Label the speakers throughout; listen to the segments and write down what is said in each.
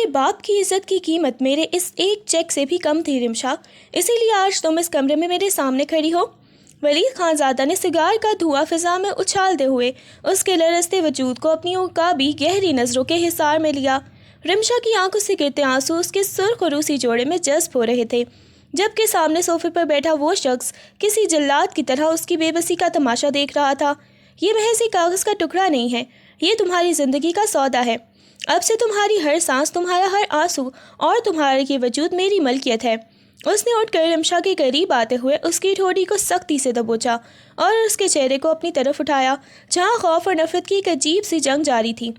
Speaker 1: تمہارے باپ کی عزت کی قیمت میرے اس ایک چیک سے بھی کم تھی رمشا، اسی لیے آج تم اس کمرے میں میرے سامنے کھڑی ہو۔ ولید خان زادہ نے سگار کا دھواں فضا میں اچھالتے ہوئے اس کے لرزتے وجود کو اپنی عقابی گہری نظروں کے حصار میں لیا۔ رمشا کی آنکھوں سے گرتے آنسو اس کے سرخ روسی جوڑے میں جذب ہو رہے تھے، جبکہ سامنے صوفے پر بیٹھا وہ شخص کسی جلاد کی طرح اس کی بے بسی کا تماشا دیکھ رہا تھا۔ یہ محض ایک کاغذ کا ٹکڑا نہیں ہے، یہ تمہاری زندگی کا سودا ہے۔ اب سے تمہاری ہر سانس، تمہارا ہر آنسو اور تمہارا یہ وجود میری ملکیت ہے۔ اس نے اٹھ کر رمشا کے قریب آتے ہوئے اس کی ٹھوڑی کو سختی سے دبوچا اور اس کے چہرے کو اپنی طرف اٹھایا، جہاں خوف اور نفرت کی ایک عجیب سی جنگ جاری تھی۔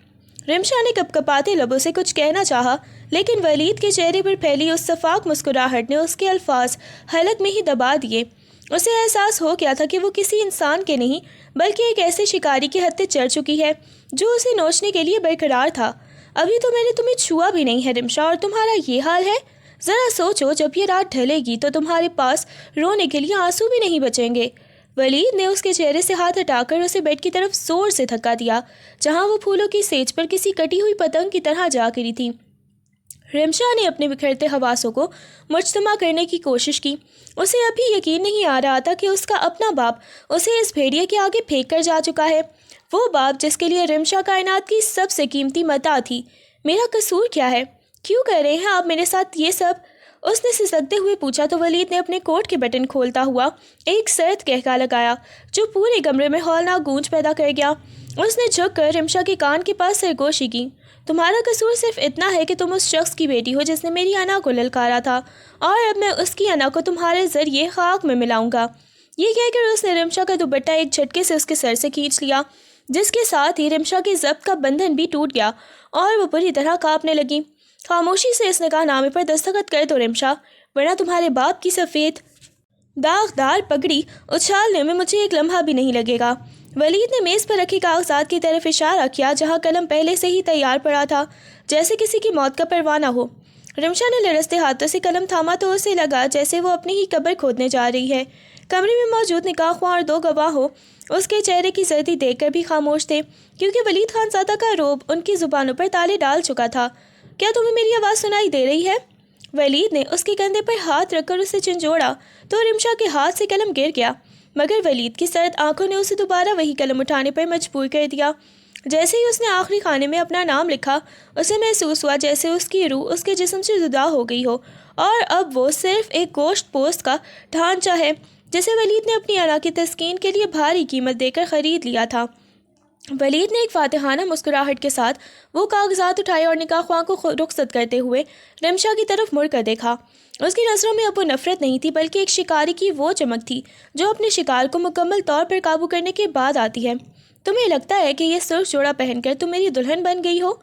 Speaker 1: رمشا نے کپ کپاتے لبوں سے کچھ کہنا چاہا، لیکن ولید کے چہرے پر پھیلی اس شفاف مسکراہٹ نے اس کے الفاظ حلق میں ہی دبا دیے۔ اسے احساس ہو گیا تھا کہ وہ کسی انسان کے نہیں بلکہ ایک ایسے شکاری کی حد تک چڑھ چکی ہے جو اسے نوچنے کے لیے برقرار تھا۔ ابھی تو میں نے تمہیں چھوا بھی نہیں ہے رمشا، اور تمہارا یہ حال ہے؟ ذرا سوچو، جب یہ رات ڈھلے گی تو تمہارے پاس رونے کے لیے آنسو بھی نہیں بچیں گے۔ ولید نے اس کے چہرے سے ہاتھ ہٹا کر اسے بیڈ کی طرف زور سے دھکا دیا، جہاں وہ پھولوں کی سیج پر کسی کٹی ہوئی پتنگ کی طرح جا گری تھی۔ رمشا نے اپنے بکھرتے حواسوں کو مجتمع کرنے کی کوشش کی۔ اسے ابھی یقین نہیں آ رہا تھا کہ اس کا اپنا باپ اسے اس بھیڑیے کے آگے پھینک کر جا چکا ہے، وہ باپ جس کے لیے رمشا کائنات کی سب سے قیمتی متاع تھی۔ میرا قصور کیا ہے؟ کیوں کر رہے ہیں آپ میرے ساتھ یہ سب؟ اس نے سسکتے ہوئے پوچھا تو ولید نے اپنے کوٹ کے بٹن کھولتا ہوا ایک سرد کہکا لگایا جو پورے کمرے میں ہولناک گونج پیدا کر گیا۔ اس نے جھک کر رمشا کے کان کے پاس سرگوشی کی۔ تمہارا قصور صرف اتنا ہے کہ تم اس شخص کی بیٹی ہو جس نے میری انا کو للکارا تھا، اور اب میں اس کی انا کو تمہارے ذریعے خاک میں ملاؤں گا۔ یہ کہہ کر اس نے رمشا کا دوپٹہ ایک جھٹکے سے اس کے سر سے کھینچ لیا، جس کے ساتھ ہی رمشا کے ضبط کا بندھن بھی ٹوٹ گیا اور وہ بری طرح کانپنے لگی۔ خاموشی سے اس نکاح نامے پر دستخط کر دو رمشا، ورنہ تمہارے باپ کی سفید داغدار پگڑی اچھالنے میں مجھے ایک لمحہ بھی نہیں لگے گا۔ ولید نے میز پر رکھے کاغذات کی طرف اشارہ کیا جہاں قلم پہلے سے ہی تیار پڑا تھا، جیسے کسی کی موت کا پروانہ ہو۔ رمشا نے لرزتے ہاتھوں سے قلم تھاما تو اسے لگا جیسے وہ اپنی ہی قبر کھودنے جا رہی ہے۔ کمرے میں موجود نکاح خواہ اور دو گواہوں اس کے چہرے کی زردی دیکھ کر بھی خاموش تھے، کیونکہ ولید خان زادہ کا روب ان کی زبانوں پر تالے ڈال چکا تھا۔ کیا تمہیں میری آواز سنائی دے رہی ہے؟ ولید نے اس کے کندھے پر ہاتھ رکھ کر اسے جھنجھوڑا تو رمشا کے ہاتھ سے قلم گر گیا، مگر ولید کی سرد آنکھوں نے اسے دوبارہ وہی قلم اٹھانے پر مجبور کر دیا۔ جیسے ہی اس نے آخری خانے میں اپنا نام لکھا، اسے محسوس ہوا جیسے اس کی روح اس کے جسم سے جدا ہو گئی ہو، اور اب وہ صرف ایک گوشت پوست کا ڈھانچہ ہے جسے ولید نے اپنی انا کی تسکین کے لیے بھاری قیمت دے کر خرید لیا تھا۔ ولید نے ایک فاتحانہ مسکراہٹ کے ساتھ وہ کاغذات اٹھائے اور نکاح خواہ کو رخصت کرتے ہوئے رمشا کی طرف مڑ کر دیکھا۔ اس کی نظروں میں اب وہ نفرت نہیں تھی بلکہ ایک شکاری کی وہ چمک تھی جو اپنے شکار کو مکمل طور پر قابو کرنے کے بعد آتی ہے۔ تمہیں لگتا ہے کہ یہ سرخ جوڑا پہن کر تم میری دلہن بن گئی ہو؟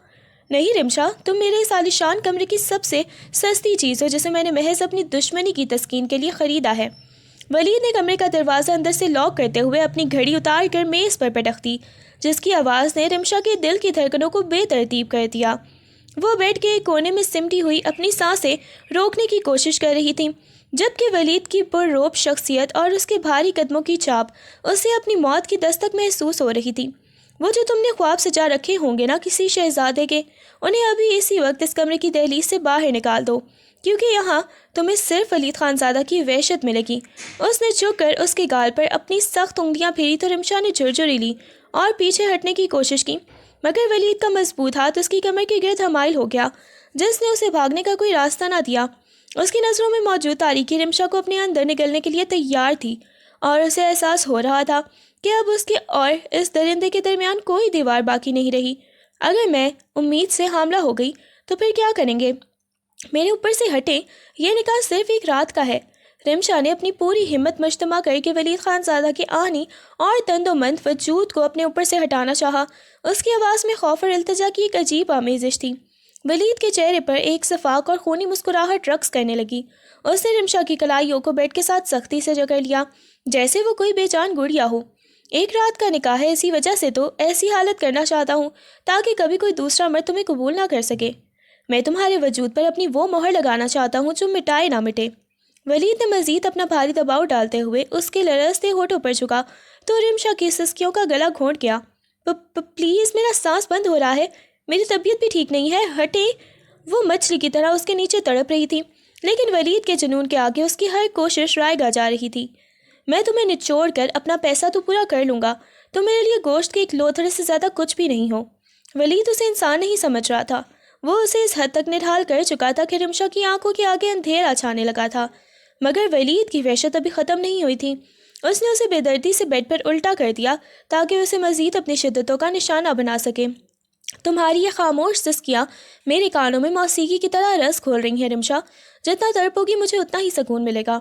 Speaker 1: نہیں رمشا، تم میرے اس عالیشان کمرے کی سب سے سستی چیز ہو جسے میں نے محض اپنی دشمنی کی تسکین کے لیے خریدا ہے۔ ولید نے کمرے کا دروازہ اندر سے لاک کرتے ہوئے اپنی گھڑی اتار کر میز پر پٹک دی، جس کی آواز نے رمشا کے دل کی دھڑکنوں کو بے ترتیب کر دیا۔ وہ بیڈ کے ایک کونے میں سمٹی ہوئی اپنی سانسیں روکنے کی کوشش کر رہی تھی، جبکہ ولید کی پرروب شخصیت اور اس کے بھاری قدموں کی چاپ اسے اپنی موت کی دستک محسوس ہو رہی تھی۔ وہ جو تم نے خواب سجا رکھے ہوں گے نا کسی شہزادے کے، انہیں ابھی اسی وقت اس کمرے کی دہلیز سے باہر نکال دو، کیونکہ یہاں تمہیں صرف ولید خان زادہ کی وحشت ملے گی۔ اس نے جھک کر اس کے گال پر اپنی سخت انگلیاں پھیری تو رمشا نے جھرجھری لی اور پیچھے ہٹنے کی کوشش کی، مگر ولید کا مضبوط ہاتھ اس کی کمر کے گرد حمائل ہو گیا، جس نے اسے بھاگنے کا کوئی راستہ نہ دیا۔ اس کی نظروں میں موجود تاریکی رمشا کو اپنے اندر نگلنے کے لیے تیار تھی، اور اسے احساس ہو رہا تھا کہ اب اس کے اور اس درندے کے درمیان کوئی دیوار باقی نہیں رہی۔ اگر میں امید سے حاملہ ہو گئی تو پھر کیا کریں گے؟ میرے اوپر سے ہٹیں، یہ نکاح صرف ایک رات کا ہے۔ رمشا نے اپنی پوری ہمت مجتمع کر کے ولید خان زادہ کے آہنی اور تند و مند وجود کو اپنے اوپر سے ہٹانا چاہا۔ اس کی آواز میں خوف اور التجا کی ایک عجیب آمیزش تھی۔ ولید کے چہرے پر ایک شفاف اور خونی مسکراہٹ رقص کرنے لگی۔ اس نے رمشا کی کلائیوں کو بیڈ کے ساتھ سختی سے جکڑ لیا، جیسے وہ کوئی بے جان گڑیا ہو۔ ایک رات کا نکاح ہے، اسی وجہ سے تو ایسی حالت کرنا چاہتا ہوں تاکہ کبھی کوئی دوسرا مرد تمہیں قبول نہ کر سکے۔ میں تمہارے وجود پر اپنی وہ مہر لگانا چاہتا ہوں جو مٹائے نہ مٹے۔ ولید نے مزید اپنا بھاری دباؤ ڈالتے ہوئے اس کے لرزتے ہونٹوں پر جھکا تو رمشا کی سسکیوں کا گلا گھونٹ گیا۔ پلیز، میرا سانس بند ہو رہا ہے، میری طبیعت بھی ٹھیک نہیں ہے، ہٹیں۔ وہ مچھلی کی طرح اس کے نیچے تڑپ رہی تھی، لیکن ولید کے جنون کے آگے اس کی ہر کوشش رائے جا رہی تھی۔ میں تمہیں نچوڑ کر اپنا پیسہ تو پورا کر لوں گا، تم میرے لیے گوشت کے ایک لوتھڑے سے زیادہ کچھ بھی نہیں ہو۔ ولید اسے انسان نہیں سمجھ رہا تھا، وہ اسے اس حد تک نڈھال کر چکا تھا کہ رمشا کی آنکھوں کے آگے اندھیرا چھانے لگا تھا۔ مگر ولید کی وحشت ابھی ختم نہیں ہوئی تھی۔ اس نے اسے بے دردی سے بیڈ پر الٹا کر دیا تاکہ اسے مزید اپنی شدتوں کا نشانہ بنا سکے۔ تمہاری یہ خاموش سسکیاں میرے کانوں میں موسیقی کی طرح رس کھول رہی ہیں رمشا، جتنا تڑپو گی مجھے اتنا ہی سکون ملے گا۔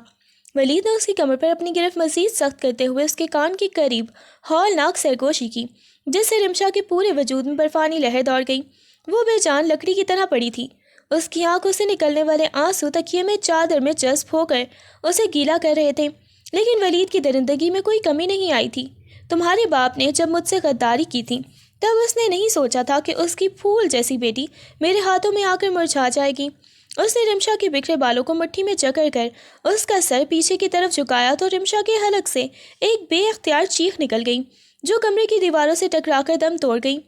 Speaker 1: ولید نے اس کی کمر پر اپنی گرفت مزید سخت کرتے ہوئے اس کے کان کے قریب ہولناک سرگوشی کی، جس سے رمشا کے پورے وجود میں برفانی لہر دوڑ گئی۔ وہ بے جان لکڑی کی طرح پڑی تھی، اس کی آنکھوں سے نکلنے والے آنسو تکیے میں چادر میں جذب ہو کر اسے گیلا کر رہے تھے، لیکن ولید کی درندگی میں کوئی کمی نہیں آئی تھی۔ تمہارے باپ نے جب مجھ سے غداری کی تھی تب اس نے نہیں سوچا تھا کہ اس کی پھول جیسی بیٹی میرے ہاتھوں میں آ کر مرجھا جائے گی۔ اس نے رمشا کے بکھرے بالوں کو مٹھی میں جکڑ کر اس کا سر پیچھے کی طرف جھکایا تو رمشا کے حلق سے ایک بے اختیار چیخ نکل گئی جو کمرے کی دیواروں سے ٹکرا کر دم توڑ گئی۔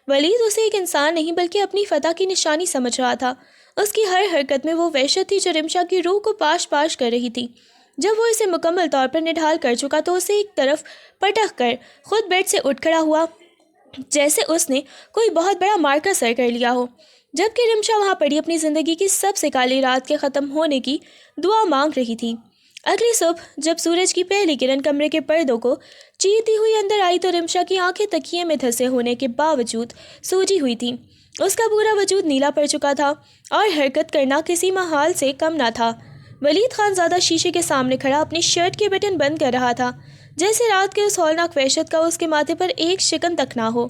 Speaker 1: ولید اسے ایک انسان نہیں بلکہ اپنی فتح کی نشانی سمجھ رہا تھا۔ اس کی ہر حرکت میں وہ وحشت تھی جو رمشا کی روح کو پاش پاش کر رہی تھی۔ جب وہ اسے مکمل طور پر نڈھال کر چکا تو اسے ایک طرف پٹک کر خود بیڈ سے اٹھ کھڑا ہوا، جیسے اس نے کوئی بہت بڑا مارکا سر کر لیا ہو، جبکہ رمشا وہاں پڑی اپنی زندگی کی سب سے کالی رات کے ختم ہونے کی دعا مانگ رہی تھی۔ اگلی صبح جب سورج کی پہلی کرن کمرے کے پردوں کو چیرتی ہوئی اندر آئی تو رمشا کی آنکھیں تکیے میں دھسے ہونے کے باوجود سوجی ہوئی تھیں۔ اس کا پورا وجود نیلا پڑ چکا تھا اور حرکت کرنا کسی محال سے کم نہ تھا۔ ولید خان زادہ شیشے کے سامنے کھڑا اپنی شرٹ کے بٹن بند کر رہا تھا، جیسے رات کے اس ہولناک وحشت کا اس کے ماتھے پر ایک شکن تک نہ ہو۔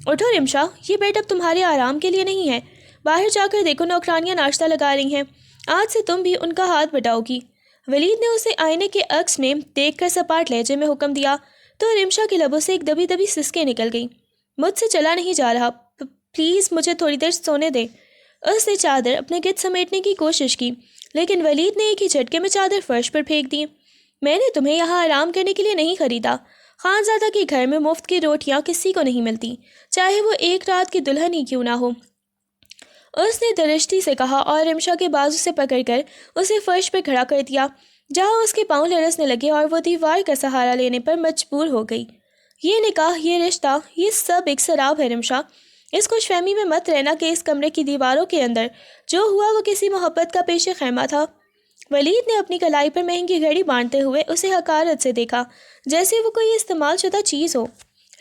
Speaker 1: اٹھو رمشا، یہ بیڈ اب تمہارے آرام کے لیے نہیں ہے، باہر جا کر دیکھو نوکرانیاں ناشتہ لگا رہی ہیں، آج سے تم بھی ان کا ہاتھ بٹاؤ گی۔ ولید نے اسے آئینے کے عکس میں دیکھ کر سپاٹ لہجے میں حکم دیا تو رمشا کے لبوں سے ایک دبی دبی سسکیں نکل گئیں۔ مجھ سے چلا نہیں جا رہا، پلیز مجھے تھوڑی دیر سونے دیں۔ اس نے چادر اپنے گرد سمیٹنے کی کوشش کی، لیکن ولید نے ایک ہی جھٹکے میں چادر فرش پر پھینک دی۔ میں نے تمہیں یہاں آرام کرنے کے لیے نہیں خریدا۔ خانزادہ کے گھر میں مفت کی روٹیاں کسی کو نہیں ملتی، چاہے وہ ایک رات کی دلہن ہی کیوں نہ ہو، اس نے درشتی سے کہا اور رمشا کے بازو سے پکڑ کر اسے فرش پہ کھڑا کر دیا، جہاں اس کے پاؤں لرزنے لگے اور وہ دیوار کا سہارا لینے پر مجبور ہو گئی۔ یہ نکاح، یہ رشتہ، یہ سب ایک سراب ہے رمشا۔ اس خوش فہمی میں مت رہنا کہ اس کمرے کی دیواروں کے اندر جو ہوا وہ کسی محبت کا پیش خیمہ تھا۔ ولید نے اپنی کلائی پر مہنگی گھڑی باندھتے ہوئے اسے حقارت سے دیکھا، جیسے وہ کوئی استعمال شدہ چیز ہو۔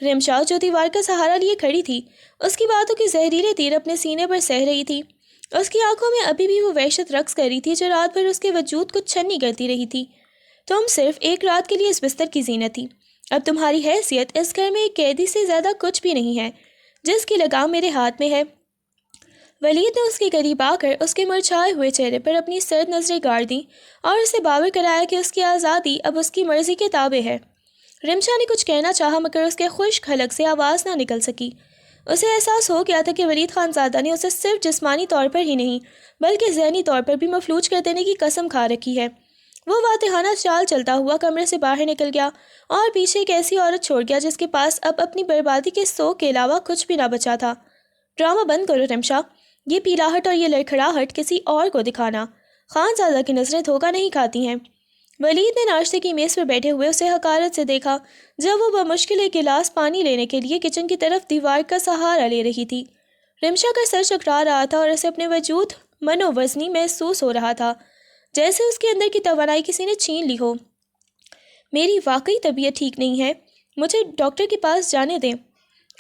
Speaker 1: رمشا جو دیوار کا سہارا لیے کھڑی تھی، اس کی باتوں کے زہریلے تیر اپنے سینے پر سہ رہی تھی۔ اس کی آنکھوں میں ابھی بھی وہ وحشت رقص کر رہی تھی جو رات بھر اس کے وجود کو چھنی کرتی رہی تھی۔ تم صرف ایک رات کے لیے اس بستر کی زینت تھی، اب تمہاری حیثیت اس گھر میں ایک قیدی سے زیادہ کچھ بھی نہیں ہے جس کی لگام میرے ہاتھ میں ہے۔ ولید نے اس کے قریب آ کر اس کے مرجھائے ہوئے چہرے پر اپنی سرد نظریں گاڑ دیں اور اسے باور کرایا کہ اس کی آزادی اب اس کی مرضی کے تابع ہے۔ رمشا نے کچھ کہنا چاہا مگر اس کے خشک حلق سے آواز نہ نکل سکی۔ اسے احساس ہو گیا تھا کہ ولید خان زادہ نے اسے صرف جسمانی طور پر ہی نہیں بلکہ ذہنی طور پر بھی مفلوج کر دینے کی قسم کھا رکھی ہے۔ وہ فاتحانہ چال چلتا ہوا کمرے سے باہر نکل گیا اور پیچھے ایک ایسی عورت چھوڑ گیا جس کے پاس اب اپنی بربادی کے سوگ کے علاوہ کچھ بھی نہ بچا تھا۔ ڈرامہ بند کرو رمشا، یہ پیلاہٹ اور یہ لڑکھڑاہٹ کسی اور کو دکھانا۔ خان زادہ کی نظریں دھوکہ نہیں کھاتی ہیں۔ ولید نے ناشتے کی میز پر بیٹھے ہوئے اسے حقارت سے دیکھا جب وہ بمشکل ایک گلاس پانی لینے کے لیے کچن کی طرف دیوار کا سہارا لے رہی تھی۔ رمشا کا سر چکرا رہا تھا اور اسے اپنے وجود منو وزنی محسوس ہو رہا تھا، جیسے اس کے اندر کی توانائی کسی نے چھین لی ہو۔ میری واقعی طبیعت ٹھیک نہیں ہے، مجھے ڈاکٹر کے پاس جانے دیں۔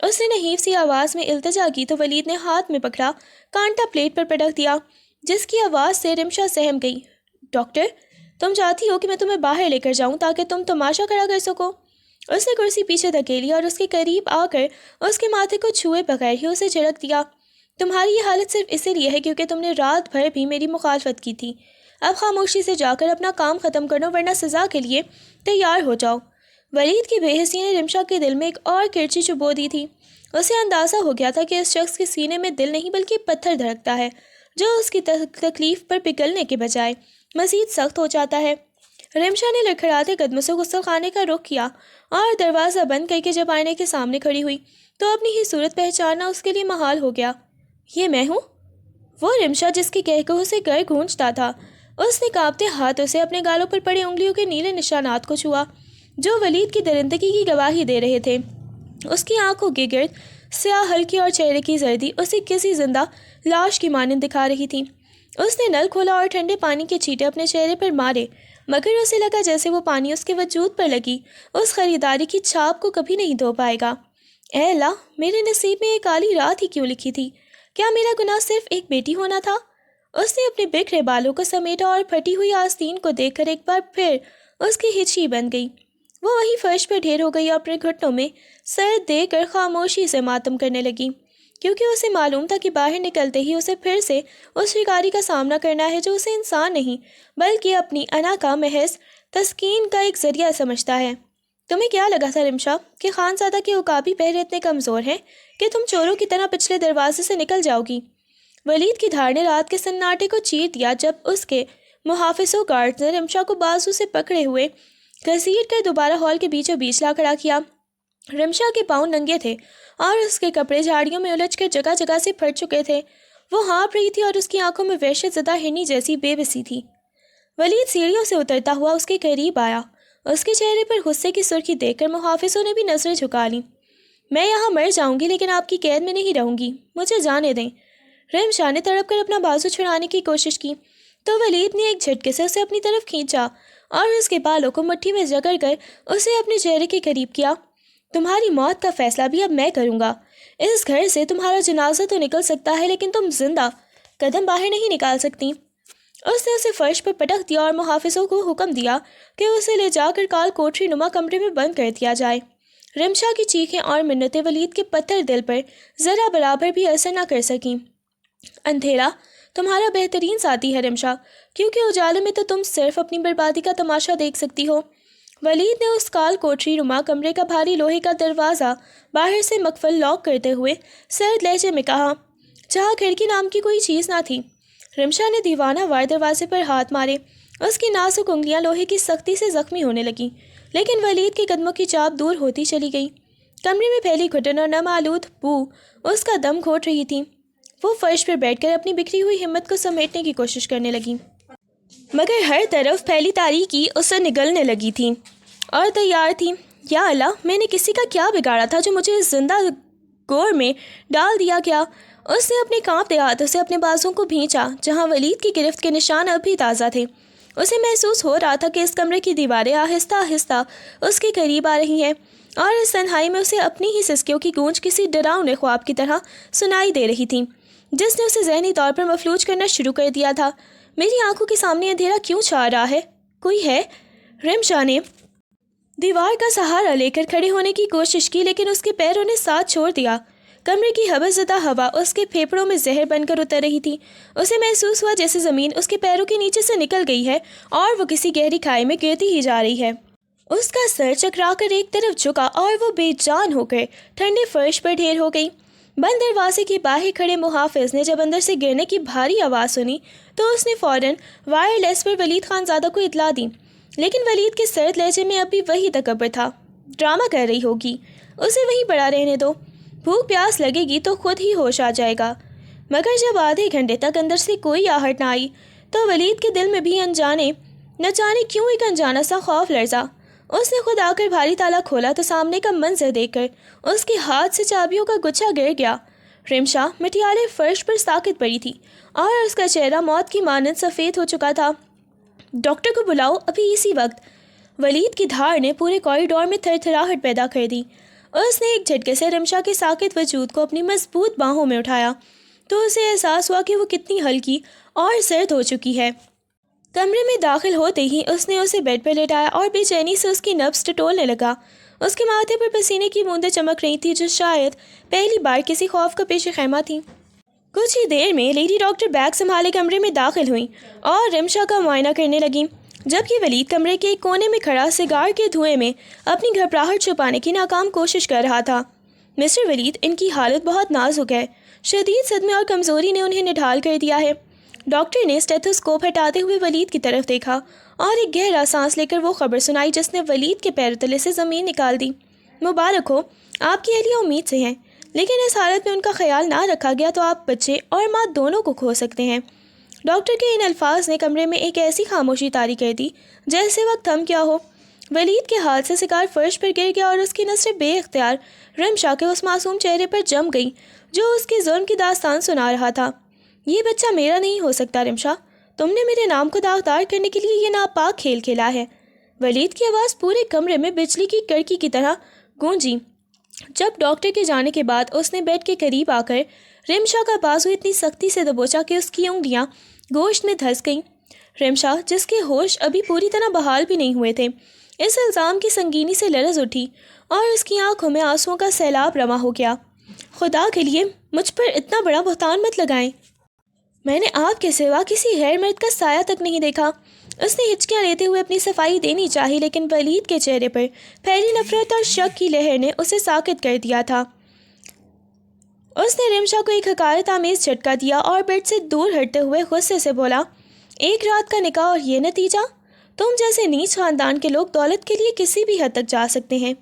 Speaker 1: اس نے نحیف سی آواز میں التجا کی تو ولید نے ہاتھ میں پکڑا کانٹا پلیٹ پر پٹک دیا، جس کی آواز سے رمشا سہم گئی۔ ڈاکٹر، تم چاہتی ہو کہ میں تمہیں باہر لے کر جاؤں تاکہ تم تماشا کھڑا کر سکو؟ اس نے کرسی پیچھے دھکیلی اور اس کے قریب آ کر اس کے ماتھے کو چھوئے بغیر ہی اسے جھڑک دیا۔ تمہاری یہ حالت صرف اسی لیے ہے کیونکہ تم نے رات بھر بھی میری مخالفت کی تھی۔ اب خاموشی سے جا کر اپنا کام ختم کرو ورنہ سزا کے لیے تیار ہو جاؤ۔ ولید کی بے حسی نے رمشا کے دل میں ایک اور کرچی چبو دی تھی۔ اسے اندازہ ہو گیا تھا کہ اس شخص کے سینے میں دل نہیں بلکہ پتھر دھڑکتا ہے جو اس کی تکلیف پر پگھلنے کے بجائے مزید سخت ہو جاتا ہے۔ رمشا نے لڑکھڑاتے قدموں سے غسل خانے کا رخ کیا اور دروازہ بند کر کے جب آئینے کے سامنے کھڑی ہوئی تو اپنی ہی صورت پہچاننا اس کے لیے محال ہو گیا۔ یہ میں ہوں؟ وہ رمشا جس کے کہکہوں سے گر گونجتا تھا، اس نے کانپتے ہاتھوں سے اپنے گالوں پر پڑے انگلیوں کے نیلے نشانات کو چھوا جو ولید کی درندگی کی گواہی دے رہے تھے۔ اس کی آنکھوں کے گرد سیاہ ہلکی اور چہرے کی زردی اسے کسی زندہ لاش کی مانند دکھا رہی تھی۔ اس نے نل کھولا اور ٹھنڈے پانی کے چھینٹے اپنے چہرے پر مارے، مگر اسے لگا جیسے وہ پانی اس کے وجود پر لگی اس خریداری کی چھاپ کو کبھی نہیں دھو پائے گا۔ اے اللہ، میرے نصیب میں ایک کالی رات ہی کیوں لکھی تھی؟ کیا میرا گناہ صرف ایک بیٹی ہونا تھا؟ اس نے اپنے بکھرے بالوں کو سمیٹا اور پھٹی ہوئی آستین کو دیکھ کر ایک بار پھر اس کی ہچھی بن گئی۔ وہ وہی فرش پر ڈھیر ہو گئی اور اپنے گھٹنوں میں سر دے کر خاموشی سے ماتم کرنے لگی، کیونکہ اسے معلوم تھا کہ باہر نکلتے ہی اسے پھر سے اس شکاری کا سامنا کرنا ہے جو اسے انسان نہیں بلکہ اپنی انا کا محض تسکین کا ایک ذریعہ سمجھتا ہے۔ تمہیں کیا لگا تھا رمشا کہ خانزادہ کے عقابی پہرے اتنے کمزور ہیں کہ تم چوروں کی طرح پچھلے دروازے سے نکل جاؤ گی؟ ولید کی دھاڑ نے رات کے سناٹے کو چیر دیا جب اس کے محافظوں گارڈز نے رمشا کو بازو سے پکڑے ہوئے گھسیٹ کر دوبارہ ہال کے بیچوں بیچ لا کھڑا کیا۔ رمشا کے پاؤں ننگے تھے اور اس کے کپڑے جھاڑیوں میں الجھ کر جگہ جگہ سے پھٹ چکے تھے۔ وہ ہانپ رہی تھی اور اس کی آنکھوں میں وحشت زدہ ہرنی جیسی بے بسی تھی۔ ولید سیڑھیوں سے اترتا ہوا اس کے قریب آیا۔ اس کے چہرے پر غصے کی سرخی دیکھ کر محافظوں نے بھی نظریں جھکا لیں۔ میں یہاں مر جاؤں گی لیکن آپ کی قید میں نہیں رہوں گی، مجھے جانے دیں۔ رمشا نے تڑپ کر اپنا بازو چھڑانے کی کوشش کی تو ولید نے ایک جھٹکے سے اسے اپنی طرف کھینچا اور اس کے بالوں کو مٹھی میں جکڑ کر اسے اپنے چہرے کے قریب کیا۔ تمہاری موت کا فیصلہ بھی اب میں کروں گا۔ اس گھر سے تمہارا جنازہ تو نکل سکتا ہے لیکن تم زندہ قدم باہر نہیں نکال سکتی۔ اس نے اسے فرش پر پٹک دیا اور محافظوں کو حکم دیا کہ اسے لے جا کر کال کوٹری نما کمرے میں بند کر دیا جائے۔ رمشا کی چیخیں اور منتیں ولید کے پتھر دل پر ذرا برابر بھی اثر نہ کر سکیں۔ اندھیرا تمہارا بہترین ساتھی ہے رمشا، کیونکہ اجالے میں تو تم صرف اپنی بربادی کا تماشا دیکھ سکتی ہو۔ ولید نے اس کال کوٹری نما کمرے کا بھاری لوہے کا دروازہ باہر سے مقفل لاک کرتے ہوئے سرد لہجے میں کہا، جہاں کھڑکی نام کی کوئی چیز نہ تھی۔ رمشا نے دیوانہ وار دروازے پر ہاتھ مارے۔ اس کی نازک انگلیاں لوہے کی سختی سے زخمی ہونے لگیں، لیکن ولید کے قدموں کی چاپ دور ہوتی چلی گئی۔ کمرے میں پھیلی گھٹن اور نم آلود بو اس کا دم گھوٹ رہی تھی۔ وہ فرش پر بیٹھ کر اپنی بکھری ہوئی ہمت کو سمیٹنے کی کوشش کرنے لگی، مگر ہر طرف پھیلی تاریکی اسے نگلنے لگی تھی اور تیار تھی۔ یا اللہ، میں نے کسی کا کیا بگاڑا تھا جو مجھے اس زندہ گور میں ڈال دیا گیا؟ اس نے اپنے کانپتے ہاتھوں سے اپنے بازوں کو بھینچا جہاں ولید کی گرفت کے نشان اب بھی تازہ تھے۔ اسے محسوس ہو رہا تھا کہ اس کمرے کی دیواریں آہستہ آہستہ اس کے قریب آ رہی ہیں اور اس تنہائی میں اسے اپنی ہی سسکیوں کی گونج کسی ڈراؤنے خواب کی طرح سنائی دے رہی تھی جس نے اسے ذہنی طور پر مفلوج کرنا شروع کر دیا تھا۔ میری آنکھوں کے سامنے اندھیرا کیوں چھا رہا ہے؟ کوئی ہے؟ رمشا نے دیوار کا سہارا لے کر کھڑے ہونے کی کوشش کی لیکن اس کے پیروں نے ساتھ چھوڑ دیا۔ کمرے کی حبس زدہ ہوا اس کے پھیپھڑوں میں زہر بن کر اتر رہی تھی۔ اسے محسوس ہوا جیسے زمین اس کے پیروں کے نیچے سے نکل گئی ہے اور وہ کسی گہری کھائی میں گرتی ہی جا رہی ہے۔ اس کا سر چکرا کر ایک طرف جھکا اور وہ بے جان ہو کر ٹھنڈے فرش پر ڈھیر ہو گئی۔ بند دروازے کے باہر کھڑے محافظ نے جب اندر سے گرنے کی بھاری آواز سنی تو اس نے فوراً وائر لیس پر ولید خانزادہ کو اطلاع دی، لیکن ولید کے سرد لہجے میں اب بھی وہی تکبر تھا۔ ڈرامہ کر رہی ہوگی، اسے وہیں پڑا رہنے دو، بھوک پیاس لگے گی تو خود ہی ہوش آ جائے گا۔ مگر جب آدھے گھنٹے تک اندر سے کوئی آہٹ نہ آئی تو ولید کے دل میں بھی نہ جانے کیوں ایک انجانا سا خوف لرزا۔ اس نے خود آ کر بھاری تالا کھولا تو سامنے کا منظر دیکھ کر اس کے ہاتھ سے چابیوں کا گچھا گر گیا۔ رمشا مٹیالے فرش پر ساکت پڑی تھی اور اس کا چہرہ موت کی مانند سفید ہو چکا تھا۔ ڈاکٹر کو بلاؤ ابھی اسی وقت۔ ولید کی دھاڑ نے پورے کوریڈور میں تھر تھراہٹ پیدا کر دی۔ اس نے ایک جھٹکے سے رمشا کے ساکت وجود کو اپنی مضبوط باہوں میں اٹھایا تو اسے احساس ہوا کہ وہ کتنی ہلکی اور سرد ہو چکی ہے۔ کمرے میں داخل ہوتے ہی اس نے اسے بیڈ پر لٹایا اور بے چینی سے اس کی نبض ٹٹولنے لگا۔ اس کے ماتھے پر پسینے کی بوندیں چمک رہی تھیں جو شاید پہلی بار کسی خوف کا پیش خیمہ تھیں۔ کچھ ہی دیر میں لیڈی ڈاکٹر بیگ سنبھالے کمرے میں داخل ہوئیں اور رمشا کا معائنہ کرنے لگیں، جبکہ ولید کمرے کے ایک کونے میں کھڑا سگار کے دھوئیں میں اپنی گھبراہٹ چھپانے کی ناکام کوشش کر رہا تھا۔ مسٹر ولید، ان کی حالت بہت نازک ہے، شدید صدمے اور کمزوری نے انہیں نڈھال کر دیا ہے۔ ڈاکٹر نے اسٹیتھوسکوپ ہٹاتے ہوئے ولید کی طرف دیکھا اور ایک گہرا سانس لے کر وہ خبر سنائی جس نے ولید کے پیر تلے سے زمین نکال دی۔ مبارک ہو، آپ کی اہلیہ امید سے ہیں، لیکن اس حالت میں ان کا خیال نہ رکھا گیا تو آپ بچے اور ماں دونوں کو کھو سکتے ہیں۔ ڈاکٹر کے ان الفاظ نے کمرے میں ایک ایسی خاموشی طاری کر دی جیسے وقت تھم کیا ہو۔ ولید کے ہاتھ سے سگار فرش پر گر گیا اور اس کی نظریں بے اختیار رمشا کے اس معصوم چہرے پر جم گئیں جو اس کے ظلم کی داستان سنا رہا تھا۔ یہ بچہ میرا نہیں ہو سکتا رمشا، تم نے میرے نام کو داغدار کرنے کے لیے یہ ناپاک کھیل کھیلا ہے۔ ولید کی آواز پورے کمرے میں بجلی کی کڑکی کی طرح گونجی جب ڈاکٹر کے جانے کے بعد اس نے بیڈ کے قریب آ کر رمشا کا بازو اتنی سختی سے دبوچا کہ اس کی انگلیاں گوشت میں دھس گئیں۔ رمشا، جس کے ہوش ابھی پوری طرح بحال بھی نہیں ہوئے تھے، اس الزام کی سنگینی سے لرز اٹھی اور اس کی آنکھوں میں آنسوؤں کا سیلاب رواں ہو گیا۔ خدا کے لیے مجھ پر اتنا بڑا بہتان مت لگائیں، میں نے آپ کے سوا کسی غیر مرد کا سایہ تک نہیں دیکھا۔ اس نے ہچکیاں لیتے ہوئے اپنی صفائی دینی چاہی، لیکن ولید کے چہرے پر پھیلی نفرت اور شک کی لہر نے اسے ساکت کر دیا تھا۔ اس نے رمشا کو ایک حقارت آمیز جھٹکا دیا اور بیڈ سے دور ہٹتے ہوئے غصے سے بولا، ایک رات کا نکاح اور یہ نتیجہ؟ تم جیسے نیچ خاندان کے لوگ دولت کے لیے کسی بھی حد تک جا سکتے ہیں،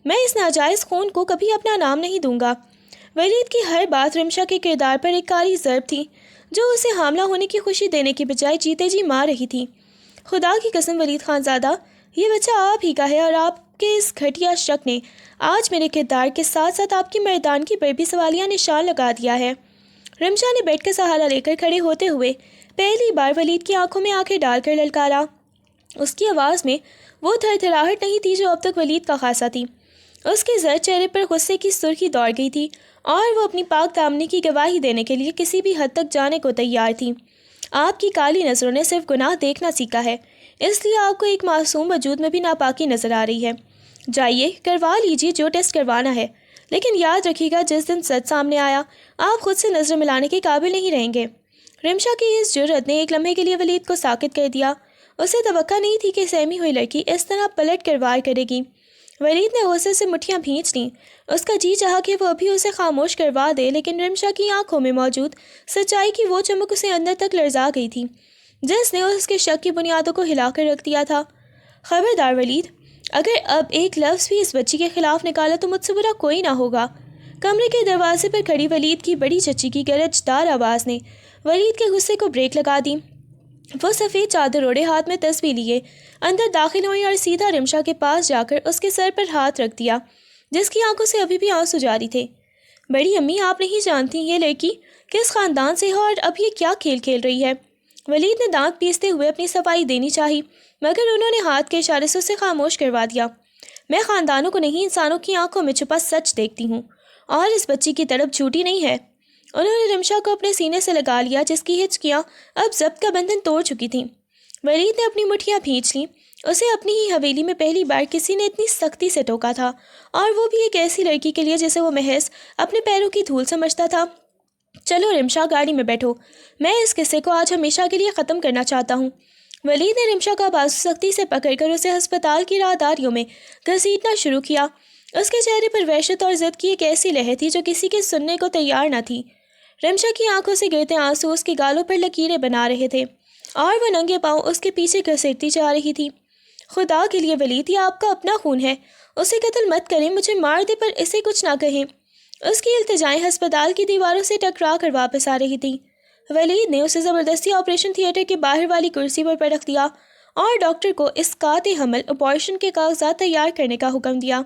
Speaker 1: میں اس ناجائز خون کو کبھی اپنا نام نہیں دوں گا۔ ولید کی ہر بات رمشا کے کردار پر ایک کاری ضرب تھی جو اسے حاملہ ہونے کی خوشی دینے کی بجائے جیتے جی مار رہی تھی۔ خدا کی قسم ولید خان زادہ، یہ بچہ آپ ہی کا ہے اور آپ کے اس گھٹیا شک نے آج میرے کردار کے ساتھ ساتھ آپ کی مردانگی پر بھی سوالیہ نشان لگا دیا ہے۔ رمشا نے بیڈ کا سہارا لے کر کھڑے ہوتے ہوئے پہلی بار ولید کی آنکھوں میں آنکھیں ڈال کر للکارا۔ اس کی آواز میں وہ تھر تھراہٹ نہیں تھی جو اب تک ولید کا خاصہ تھی۔ اس کے زرد چہرے پر غصے کی سرخی دوڑ گئی تھی اور وہ اپنی پاک دامنی کی گواہی دینے کے لیے کسی بھی حد تک جانے کو تیار تھی۔ آپ کی کالی نظروں نے صرف گناہ دیکھنا سیکھا ہے، اس لیے آپ کو ایک معصوم وجود میں بھی ناپاکی نظر آ رہی ہے۔ جائیے کروا لیجیے جو ٹیسٹ کروانا ہے، لیکن یاد رکھیے گا جس دن سچ سامنے آیا آپ خود سے نظر ملانے کے قابل نہیں رہیں گے۔ رمشا کی اس جرأت نے ایک لمحے کے لیے ولید کو ساکت کر دیا۔ اسے توقع نہیں تھی کہ سہمی ہوئی لڑکی اس طرح پلٹ کر وار کرے گی۔ ولید نے غصے سے مٹھیاں بھینچ لیں۔ اس کا جی چاہا کہ وہ ابھی اسے خاموش کروا دے، لیکن رمشا کی آنکھوں میں موجود سچائی کی وہ چمک اسے اندر تک لرزا گئی تھی جس نے اس کے شک کی بنیادوں کو ہلا کر رکھ دیا تھا۔ خبردار ولید، اگر اب ایک لفظ بھی اس بچی کے خلاف نکالا تو مجھ سے برا کوئی نہ ہوگا۔ کمرے کے دروازے پر کھڑی ولید کی بڑی چچی کی گرجدار آواز نے ولید کے غصے کو بریک لگا دی۔ وہ سفید چادر اوڑھے ہاتھ میں تسبیح لیے اندر داخل ہوئی اور سیدھا رمشا کے پاس جا کر اس کے سر پر ہاتھ رکھ دیا جس کی آنکھوں سے ابھی بھی آنسو جاری تھے۔ بڑی امی، آپ نہیں جانتی یہ لڑکی کس خاندان سے ہے اور اب یہ کیا کھیل کھیل رہی ہے۔ ولید نے دانت پیستے ہوئے اپنی صفائی دینی چاہی، مگر انہوں نے ہاتھ کے اشارے سے اسے خاموش کروا دیا۔ میں خاندانوں کو نہیں، انسانوں کی آنکھوں میں چھپا سچ دیکھتی ہوں، اور اس بچی کی طرف جھوٹی نہیں ہے۔ انہوں نے رمشا کو اپنے سینے سے لگا لیا جس کی ہچکیاں اب ضبط کا بندھن توڑ چکی تھیں۔ ولید نے اپنی مٹھیاں بھینچ لیں۔ اسے اپنی ہی حویلی میں پہلی بار کسی نے اتنی سختی سے ٹوکا تھا، اور وہ بھی ایک ایسی لڑکی کے لیے جسے وہ محض اپنے پیروں کی دھول سمجھتا تھا۔ چلو رمشا، گاڑی میں بیٹھو، میں اس قصے کو آج ہمیشہ کے لیے ختم کرنا چاہتا ہوں۔ ولید نے رمشا کا بازو سختی سے پکڑ کر اسے ہسپتال کی راہداریوں میں گھسیٹنا شروع کیا۔ اس کے چہرے پر وحشت اور ضد کی ایک ایسی لہر تھی جو کسی کے سننے کو تیار نہ تھی۔ رمشا کی آنکھوں سے گرتے آنسو اس کے گالوں پر لکیریں بنا رہے تھے اور وہ ننگے پاؤں اس کے پیچھے گھسیٹتی جا رہی تھی۔ خدا کے لیے ولید، یہ آپ کا اپنا خون ہے، اسے قتل مت کریں، مجھے مار دے پر اسے کچھ نہ کہیں۔ اس کی التجائیں ہسپتال کی دیواروں سے ٹکرا کر واپس آ رہی تھیں۔ ولید نے اسے زبردستی آپریشن تھیٹر کے باہر والی کرسی پر پٹک دیا اور ڈاکٹر کو اسقاط حمل آپریشن کے کاغذات تیار کرنے کا حکم دیا۔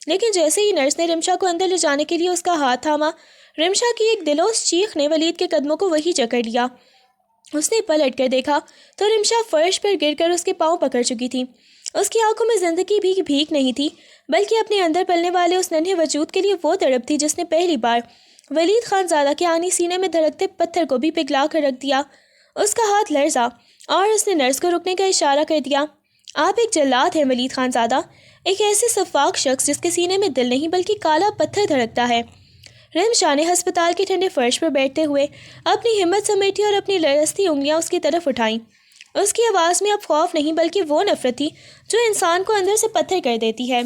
Speaker 1: لیکن جیسے ہی نرس نے رمشا کو اندر لے جانے کے لیے اس کا ہاتھ تھاما، رمشا کی ایک دلوس چیخ نے ولید کے قدموں کو وہی جکڑ لیا۔ اس نے پلٹ کر دیکھا تو رمشا فرش پر گر کر اس کے پاؤں پکڑ چکی تھی۔ اس کی آنکھوں میں زندگی بھی بھیک نہیں تھی، بلکہ اپنے اندر پلنے والے اس ننھے وجود کے لیے وہ تڑپ تھی جس نے پہلی بار ولید خان زادہ کے آنی سینے میں دھڑکتے پتھر کو بھی پگھلا کر رکھ دیا۔ اس کا ہاتھ لرزا اور اس نے نرس کو رکنے کا اشارہ کر دیا۔ آپ ایک جلاد ہیں ولید خان زادہ، ایک ایسے سفاک شخص جس کے سینے میں دل نہیں بلکہ کالا پتھر دھڑکتا ہے۔ رمشا نے ہسپتال کے ٹھنڈے فرش پر بیٹھتے ہوئے اپنی ہمت سمیٹی اور اپنی لرزتی انگلیاں اس کی طرف اٹھائیں۔ اس کی آواز میں اب خوف نہیں بلکہ وہ نفرت تھی جو انسان کو اندر سے پتھر کر دیتی ہے۔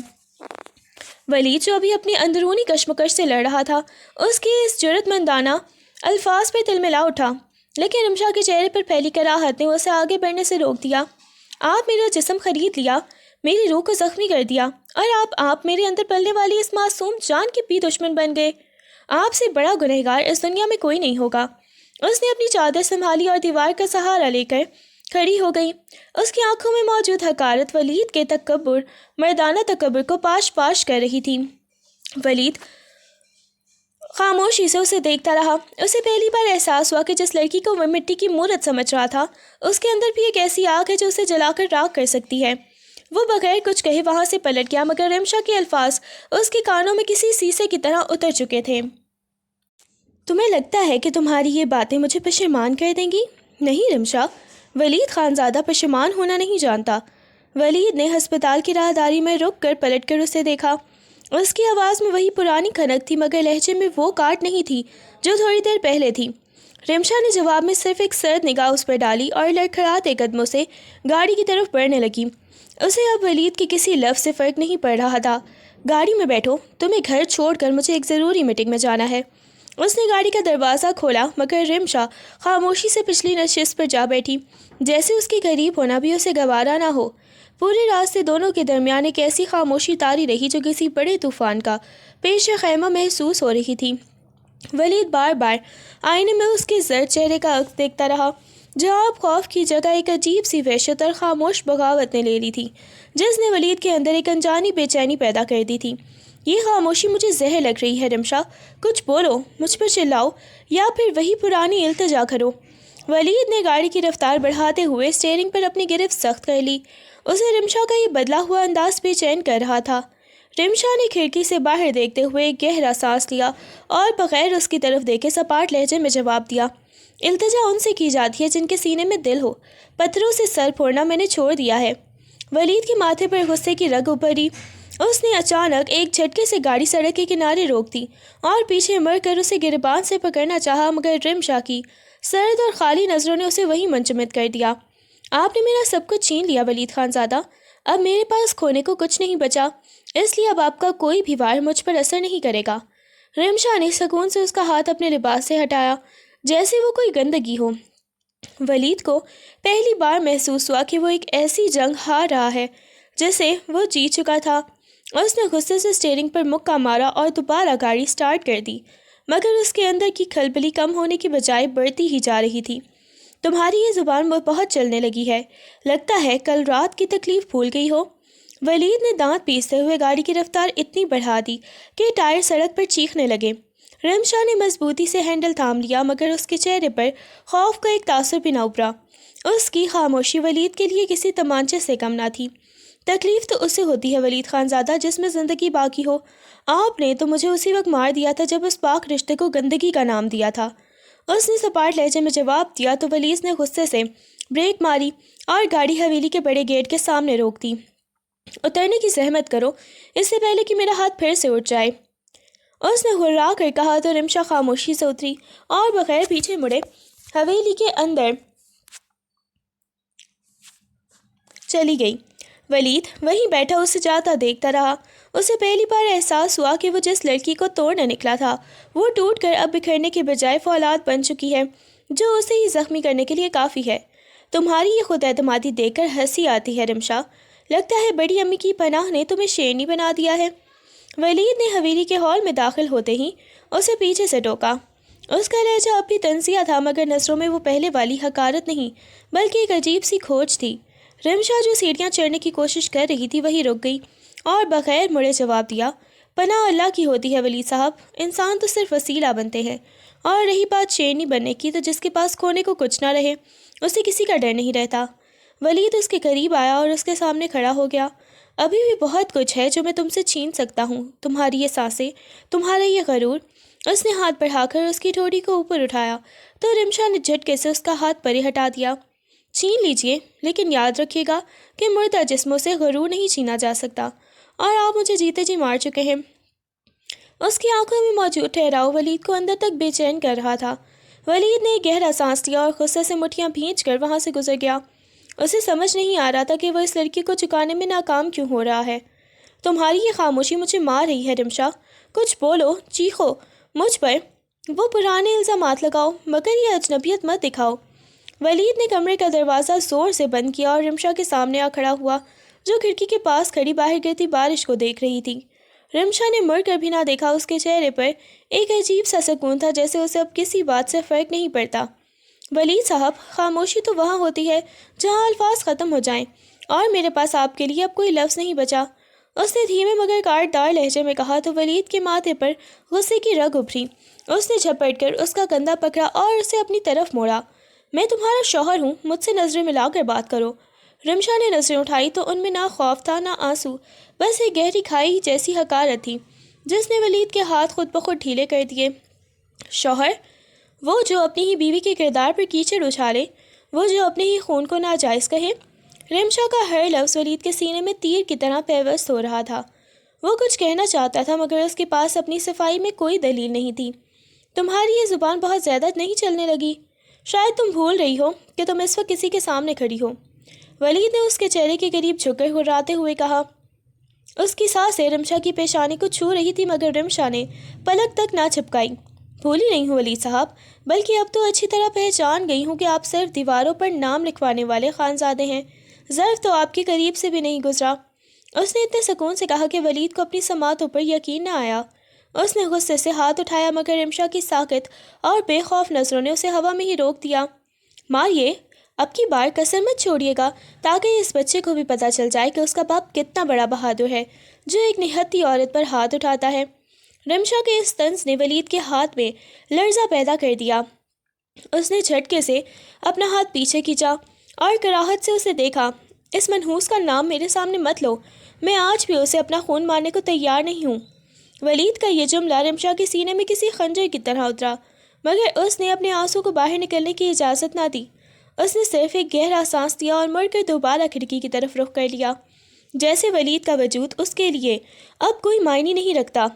Speaker 1: ولید، جو ابھی اپنی اندرونی کشمکش سے لڑ رہا تھا، اس کی اس جرأت مندانہ الفاظ پر تلملا اٹھا، لیکن رمشا کے چہرے پر پھیلی کراہت نے اسے آگے بڑھنے سے روک دیا۔ آپ میرا جسم خرید لیا، میری روح کو زخمی کر دیا، اور آپ میرے اندر پلنے والی اس معصوم جان کے بھی دشمن بن گئے۔ آپ سے بڑا گنہگار اس دنیا میں کوئی نہیں ہوگا۔ اس نے اپنی چادر سنبھالی اور دیوار کا سہارا لے کر کھڑی ہو گئی۔ اس کی آنکھوں میں موجود حقارت ولید کے تکبر، مردانہ تکبر کو پاش پاش کر رہی تھی۔ ولید خاموشی سے اسے دیکھتا رہا۔ اسے پہلی بار احساس ہوا کہ جس لڑکی کو وہ مٹی کی مورت سمجھ رہا تھا، اس کے اندر بھی ایک ایسی آگ ہے جو اسے جلا کر راکھ کر سکتی ہے۔ وہ بغیر کچھ کہے وہاں سے پلٹ گیا، مگر رمشا کے الفاظ اس کے کانوں میں کسی سیسے کی طرح اتر چکے تھے۔ تمہیں لگتا ہے کہ تمہاری یہ باتیں مجھے پشیمان کر دیں گی؟ نہیں رمشا، ولید خانزادہ پشیمان ہونا نہیں جانتا۔ ولید نے ہسپتال کی راہداری میں رک کر پلٹ کر اسے دیکھا۔ اس کی آواز میں وہی پرانی کھنک تھی، مگر لہجے میں وہ کاٹ نہیں تھی جو تھوڑی دیر پہلے تھی۔ رمشا نے جواب میں صرف ایک سرد نگاہ اس پر ڈالی اور لڑکھڑاتے قدموں سے گاڑی کی طرف بڑھنے لگی۔ اسے اب ولید کے کسی لفظ سے فرق نہیں پڑ رہا تھا۔ گاڑی میں بیٹھو، تمہیں گھر چھوڑ کر مجھے ایک ضروری میٹنگ میں جانا ہے۔ اس نے گاڑی کا دروازہ کھولا، مگر رمشا خاموشی سے پچھلی نشست پر جا بیٹھی، جیسے اس کے قریب ہونا بھی اسے گوارا نہ ہو۔ پورے راستے دونوں کے درمیان ایک ایسی خاموشی طاری رہی جو کسی بڑے طوفان کا پیش خیمہ محسوس ہو رہی تھی۔ ولید بار بار آئینے میں اس کے زرد چہرے کا عکس دیکھتا رہا، جہاں اب خوف کی جگہ ایک عجیب سی وحشت اور خاموش بغاوت نے لے لی تھی، جس نے ولید کے اندر ایک انجانی بے چینی پیدا کر دی تھی۔ یہ خاموشی مجھے زہر لگ رہی ہے رمشا، کچھ بولو، مجھ پر چلاؤ یا پھر وہی پرانی التجا کرو۔ ولید نے گاڑی کی رفتار بڑھاتے ہوئے اسٹیئرنگ پر اپنی گرفت سخت کر لی۔ اسے رمشا کا یہ بدلا ہوا انداز بے چین کر رہا تھا۔ رمشا نے کھڑکی سے باہر دیکھتے ہوئے ایک گہرا سانس لیا اور بغیر اس کی طرف دیکھے سپاٹ لہجے میں جواب دیا، التجا ان سے کی جاتی ہے جن کے سینے میں دل ہو، پتھروں سے سر پھوڑنا میں نے چھوڑ دیا ہے۔ ولید کے ماتھے پر غصے کی رگ ابھری۔ اس نے اچانک ایک جھٹکے سے گاڑی سڑک کے کنارے روک دی اور پیچھے مڑ کر اسے گریبان سے پکڑنا چاہا، مگر رمشا کی سرد اور خالی نظروں نے اسے وہیں منجمد کر دیا۔ آپ نے میرا سب کچھ چھین لیا ولید خانزادہ، اب میرے پاس کھونے کو کچھ نہیں بچا، اس لیے اب آپ کا کوئی بھی وار مجھ پر اثر نہیں کرے گا۔ رمشا نے سکون سے اس کا ہاتھ اپنے لباس سے ہٹایا، جیسے وہ کوئی گندگی ہو۔ ولید کو پہلی بار محسوس ہوا کہ وہ ایک ایسی جنگ ہار رہا ہے جسے وہ جیت چکا تھا۔ اس نے غصے سے اسٹیئرنگ پر مکہ مارا اور دوبارہ گاڑی سٹارٹ کر دی، مگر اس کے اندر کی کھلبلی کم ہونے کی بجائے بڑھتی ہی جا رہی تھی۔ تمہاری یہ زبان بہت چلنے لگی ہے، لگتا ہے کل رات کی تکلیف بھول گئی ہو۔ ولید نے دانت پیستے ہوئے گاڑی کی رفتار اتنی بڑھا دی کہ ٹائر سڑک پر چیخنے لگے۔ رمشا نے مضبوطی سے ہینڈل تھام لیا، مگر اس کے چہرے پر خوف کا ایک تاثر بھی نہ ابھرا۔ اس کی خاموشی ولید کے لیے کسی تمانچے سے کم نہ تھی۔ تکلیف تو اسے ہوتی ہے ولید خانزادہ جس میں زندگی باقی ہو، آپ نے تو مجھے اسی وقت مار دیا تھا جب اس پاک رشتے کو گندگی کا نام دیا تھا۔ اس نے سپاٹ لہجے میں جواب دیا تو ولید نے غصے سے بریک ماری اور گاڑی حویلی کے بڑے گیٹ کے سامنے روک دی۔ اترنے کی زحمت کرو، اس سے پہلے کہ میرا ہاتھ پھر سے اٹھ جائے، اس نے ہررا کر کہا تو رمشا خاموشی سے اتری اور بغیر پیچھے مڑے حویلی کے اندر چلی گئی۔ ولید وہیں بیٹھا اسے جاتا دیکھتا رہا۔ اسے پہلی بار احساس ہوا کہ وہ جس لڑکی کو توڑنے نکلا تھا وہ ٹوٹ کر اب بکھرنے کے بجائے فولاد بن چکی ہے جو اسے ہی زخمی کرنے کے لیے کافی ہے۔ تمہاری یہ خود اعتمادی دیکھ کر ہنسی آتی ہے رمشا، لگتا ہے بڑی امی کی پناہ نے تمہیں شیرنی بنا دیا ہے۔ ولید نے حویلی کے ہال میں داخل ہوتے ہی اسے پیچھے سے ٹوکا۔ اس کا لہجہ اب بھی طنزیہ تھا، مگر نظروں میں وہ پہلے والی حقارت نہیں بلکہ ایک عجیب سی کھوج تھی۔ رمشا جو سیڑھیاں چڑھنے کی کوشش کر رہی تھی وہی رک گئی اور بغیر مڑے جواب دیا، پناہ اللہ کی ہوتی ہے ولید صاحب، انسان تو صرف وسیلہ بنتے ہیں، اور رہی بات شیرنی بننے کی تو جس کے پاس کھونے کو کچھ نہ رہے اسے کسی کا ڈر نہیں رہتا۔ ولید اس کے قریب آیا اور اس کے سامنے کھڑا ہو گیا۔ ابھی بھی بہت کچھ ہے جو میں تم سے چھین سکتا ہوں، تمہاری یہ سانسیں، تمہارا یہ غرور۔ اس نے ہاتھ بڑھا کر اس کی ٹھوڑی کو اوپر اٹھایا تو رمشا نے جھٹکے سے اس کا ہاتھ پرے ہٹا دیا۔ چھین لیجئے، لیکن یاد رکھیے گا کہ مردہ جسموں سے غرور نہیں چھینا جا سکتا، اور آپ مجھے جیتے جی مار چکے ہیں۔ اس کی آنکھوں میں موجود ٹھہراؤ ولید کو اندر تک بے چین کر رہا تھا۔ ولید نے گہرا سانس لیا اور غصے سے مٹھیاں بھینچ کر وہاں سے گزر گیا۔ اسے سمجھ نہیں آ رہا تھا کہ وہ اس لڑکی کو چکانے میں ناکام کیوں ہو رہا ہے۔ تمہاری یہ خاموشی مجھے مار رہی ہے رمشا، کچھ بولو، چیخو مجھ پر، وہ پرانے الزامات لگاؤ، مگر یہ اجنبیت مت دکھاؤ۔ ولید نے کمرے کا دروازہ زور سے بند کیا اور رمشا کے سامنے آ کھڑا ہوا جو کھڑکی کے پاس کھڑی باہر گرتی بارش کو دیکھ رہی تھی۔ رمشا نے مڑ کر بھی نہ دیکھا۔ اس کے چہرے پر ایک عجیب سا سکون تھا، جیسے اسے اب کسی بات سے فرق نہیں پڑتا۔ ولید صاحب، خاموشی تو وہاں ہوتی ہے جہاں الفاظ ختم ہو جائیں، اور میرے پاس آپ کے لیے اب کوئی لفظ نہیں بچا، اس نے دھیمے مگر کاٹ دار لہجے میں کہا تو ولید کے ماتھے پر غصے کی رگ ابھری۔ اس نے جھپٹ کر اس کا کندھا پکڑا اور اسے اپنی طرف موڑا۔ میں تمہارا شوہر ہوں، مجھ سے نظریں ملا کر بات کرو۔ رمشا نے نظریں اٹھائی تو ان میں نہ خوف تھا نہ آنسو، بس ایک گہری کھائی جیسی حقارت تھی جس نے ولید کے ہاتھ خود بخود ڈھیلے کر دیے۔ شوہر؟ وہ جو اپنی ہی بیوی کے کردار پر کیچڑ اچھالے، وہ جو اپنے ہی خون کو ناجائز کہے۔ رمشا کا ہر لفظ ولید کے سینے میں تیر کی طرح پیوست ہو رہا تھا۔ وہ کچھ کہنا چاہتا تھا مگر اس کے پاس اپنی صفائی میں کوئی دلیل نہیں تھی۔ تمہاری یہ زبان بہت زیادہ نہیں چلنے لگی؟ شاید تم بھول رہی ہو کہ تم اس وقت کسی کے سامنے کھڑی ہو۔ ولید نے اس کے چہرے کے قریب جھک کر ہراتے ہوئے کہا۔ اس کی سانسیں رمشا کی پیشانی کو چھو رہی تھی مگر رمشا نے پلک تک نہ جھپکائی۔ بھولی نہیں ہوں ولید صاحب، بلکہ اب تو اچھی طرح پہچان گئی ہوں کہ آپ صرف دیواروں پر نام لکھوانے والے خانزادے ہیں، ظرف تو آپ کے قریب سے بھی نہیں گزرا۔ اس نے اتنے سکون سے کہا کہ ولید کو اپنی سماعتوں پر یقین نہ آیا۔ اس نے غصے سے ہاتھ اٹھایا مگر رمشا کی ساکت اور بے خوف نظروں نے اسے ہوا میں ہی روک دیا۔ ماریے، اب کی بار کسر مت چھوڑیے گا تاکہ اس بچے کو بھی پتہ چل جائے کہ اس کا باپ کتنا بڑا بہادر ہے جو ایک نہتی عورت پر ہاتھ اٹھاتا ہے۔ رمشا کے اس طنز نے ولید کے ہاتھ میں لرزہ پیدا کر دیا۔ اس نے جھٹکے سے اپنا ہاتھ پیچھے کھینچا اور کراہت سے اسے دیکھا۔ اس منحوس کا نام میرے سامنے مت لو، میں آج بھی اسے اپنا خون مارنے کو تیار نہیں ہوں۔ ولید کا یہ جملہ رمشا کے سینے میں کسی خنجر کی طرح اترا مگر اس نے اپنے آنسو کو باہر نکلنے کی اجازت نہ دی۔ اس نے صرف ایک گہرا سانس لیا اور مڑ کر دوبارہ کھڑکی کی طرف رخ کر لیا، جیسے ولید کا وجود اس کے لیے اب کوئی معنی نہیں رکھتا۔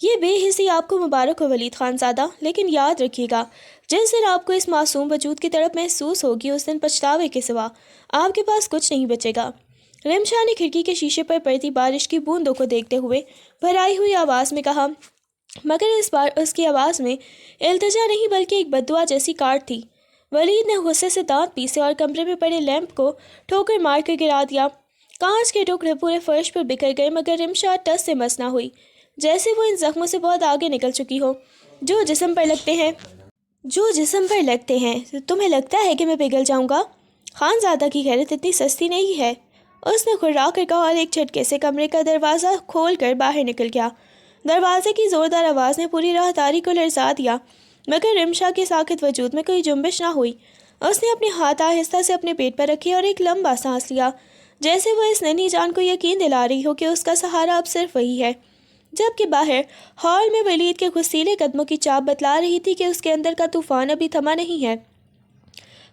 Speaker 1: یہ بے حسی آپ کو مبارک ہو ولید خانزادہ، لیکن یاد رکھیے گا جس دن آپ کو اس معصوم وجود کی طرف محسوس ہوگی اس دن پچھتاوے کے سوا آپ کے پاس کچھ نہیں بچے گا۔ رمشا نے کھڑکی کے شیشے پر پڑتی بارش کی بوندوں کو دیکھتے ہوئے بھرائی ہوئی آواز میں کہا، مگر اس بار اس کی آواز میں التجا نہیں بلکہ ایک بددعا جیسی کاٹ تھی۔ ولید نے غصے سے دانت پیسے اور کمرے میں پڑے لیمپ کو ٹھوکر مار کر گرا دیا۔ کانچ کے ٹکڑے پورے فرش پر بکھر گئے مگر رمشا ٹس سے مس نہ ہوئی، جیسے وہ ان زخموں سے بہت آگے نکل چکی ہو جو جسم پر لگتے ہیں۔ تمہیں لگتا ہے کہ میں پگھل جاؤں گا؟ خانزادہ کی غیرت اتنی سستی نہیں ہے، اس نے گھرا کر کہا اور ایک جھٹکے سے کمرے کا دروازہ کھول کر باہر نکل گیا۔ دروازے کی زوردار آواز نے پوری راہداری کو لرزا دیا مگر رمشا کے ساکت وجود میں کوئی جنبش نہ ہوئی۔ اس نے اپنے ہاتھ آہستہ سے اپنے پیٹ پر رکھے اور ایک لمبا سانس لیا، جیسے وہ اس ننھی جان کو یقین دلا رہی ہو کہ اس کا سہارا اب صرف وہی ہے۔ جبکہ باہر ہال میں ولید کے غسیلے قدموں کی چاپ بتلا رہی تھی کہ اس کے اندر کا طوفان ابھی تھما نہیں ہے۔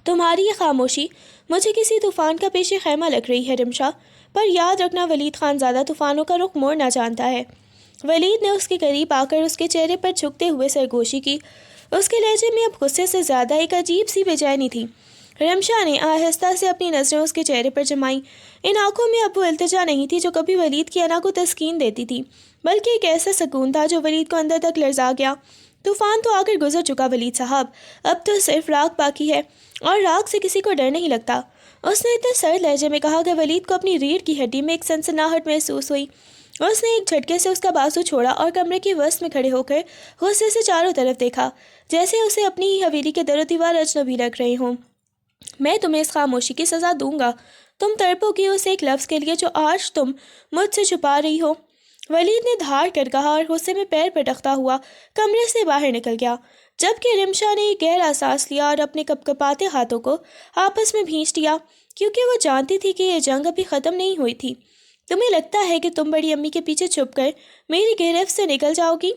Speaker 1: تمہاری یہ خاموشی مجھے کسی طوفان کا پیش خیمہ لگ رہی ہے رمشا، پر یاد رکھنا ولید خانزادہ طوفانوں کا رخ موڑنا جانتا ہے۔ ولید نے اس کے قریب آ کر اس کے چہرے پر جھکتے ہوئے سرگوشی کی۔ اس کے لہجے میں اب غصے سے زیادہ ایک عجیب سی بے چینی تھی۔ رمشا نے آہستہ سے اپنی نظریں اس کے چہرے پر جمائیں۔ ان آنکھوں میں اب وہ التجا نہیں تھی جو کبھی ولید کی انا کو تسکین دیتی تھی، بلکہ ایک ایسا سکون تھا جو ولید کو اندر تک لرزا گیا۔ طوفان تو آ کر گزر چکا ولید صاحب، اب تو صرف راکھ باقی ہے، اور راکھ سے کسی کو ڈر نہیں لگتا، اس نے اتنے سرد لہجے میں کہا کہ ولید کو اپنی ریڑھ کی ہڈی میں ایک سنسناہٹ محسوس ہوئی۔ اس نے ایک جھٹکے سے اس کا بازو چھوڑا اور کمرے کی وسط میں کھڑے ہو کر غصے سے چاروں طرف دیکھا، جیسے اسے اپنی ہی حویلی کے در و دیوار اجنبی لگ رہے ہوں۔ میں تمہیں اس خاموشی کی سزا دوں گا، تم تڑپو گی اس ایک لفظ کے لیے جو آج تم مجھ سے چھپا رہی ہو۔ ولید نے دھاڑ کر کہا اور غصے میں پیر پٹکتا ہوا کمرے سے باہر نکل گیا، جبکہ رمشا نے ایک گہرا سانس لیا اور اپنے کپکپاتے ہاتھوں کو آپس میں بھینچ دیا، کیونکہ وہ جانتی تھی کہ یہ جنگ ابھی ختم نہیں ہوئی تھی۔ تمہیں لگتا ہے کہ تم بڑی امی کے پیچھے چھپ کر میری گرفت سے نکل جاؤ گی؟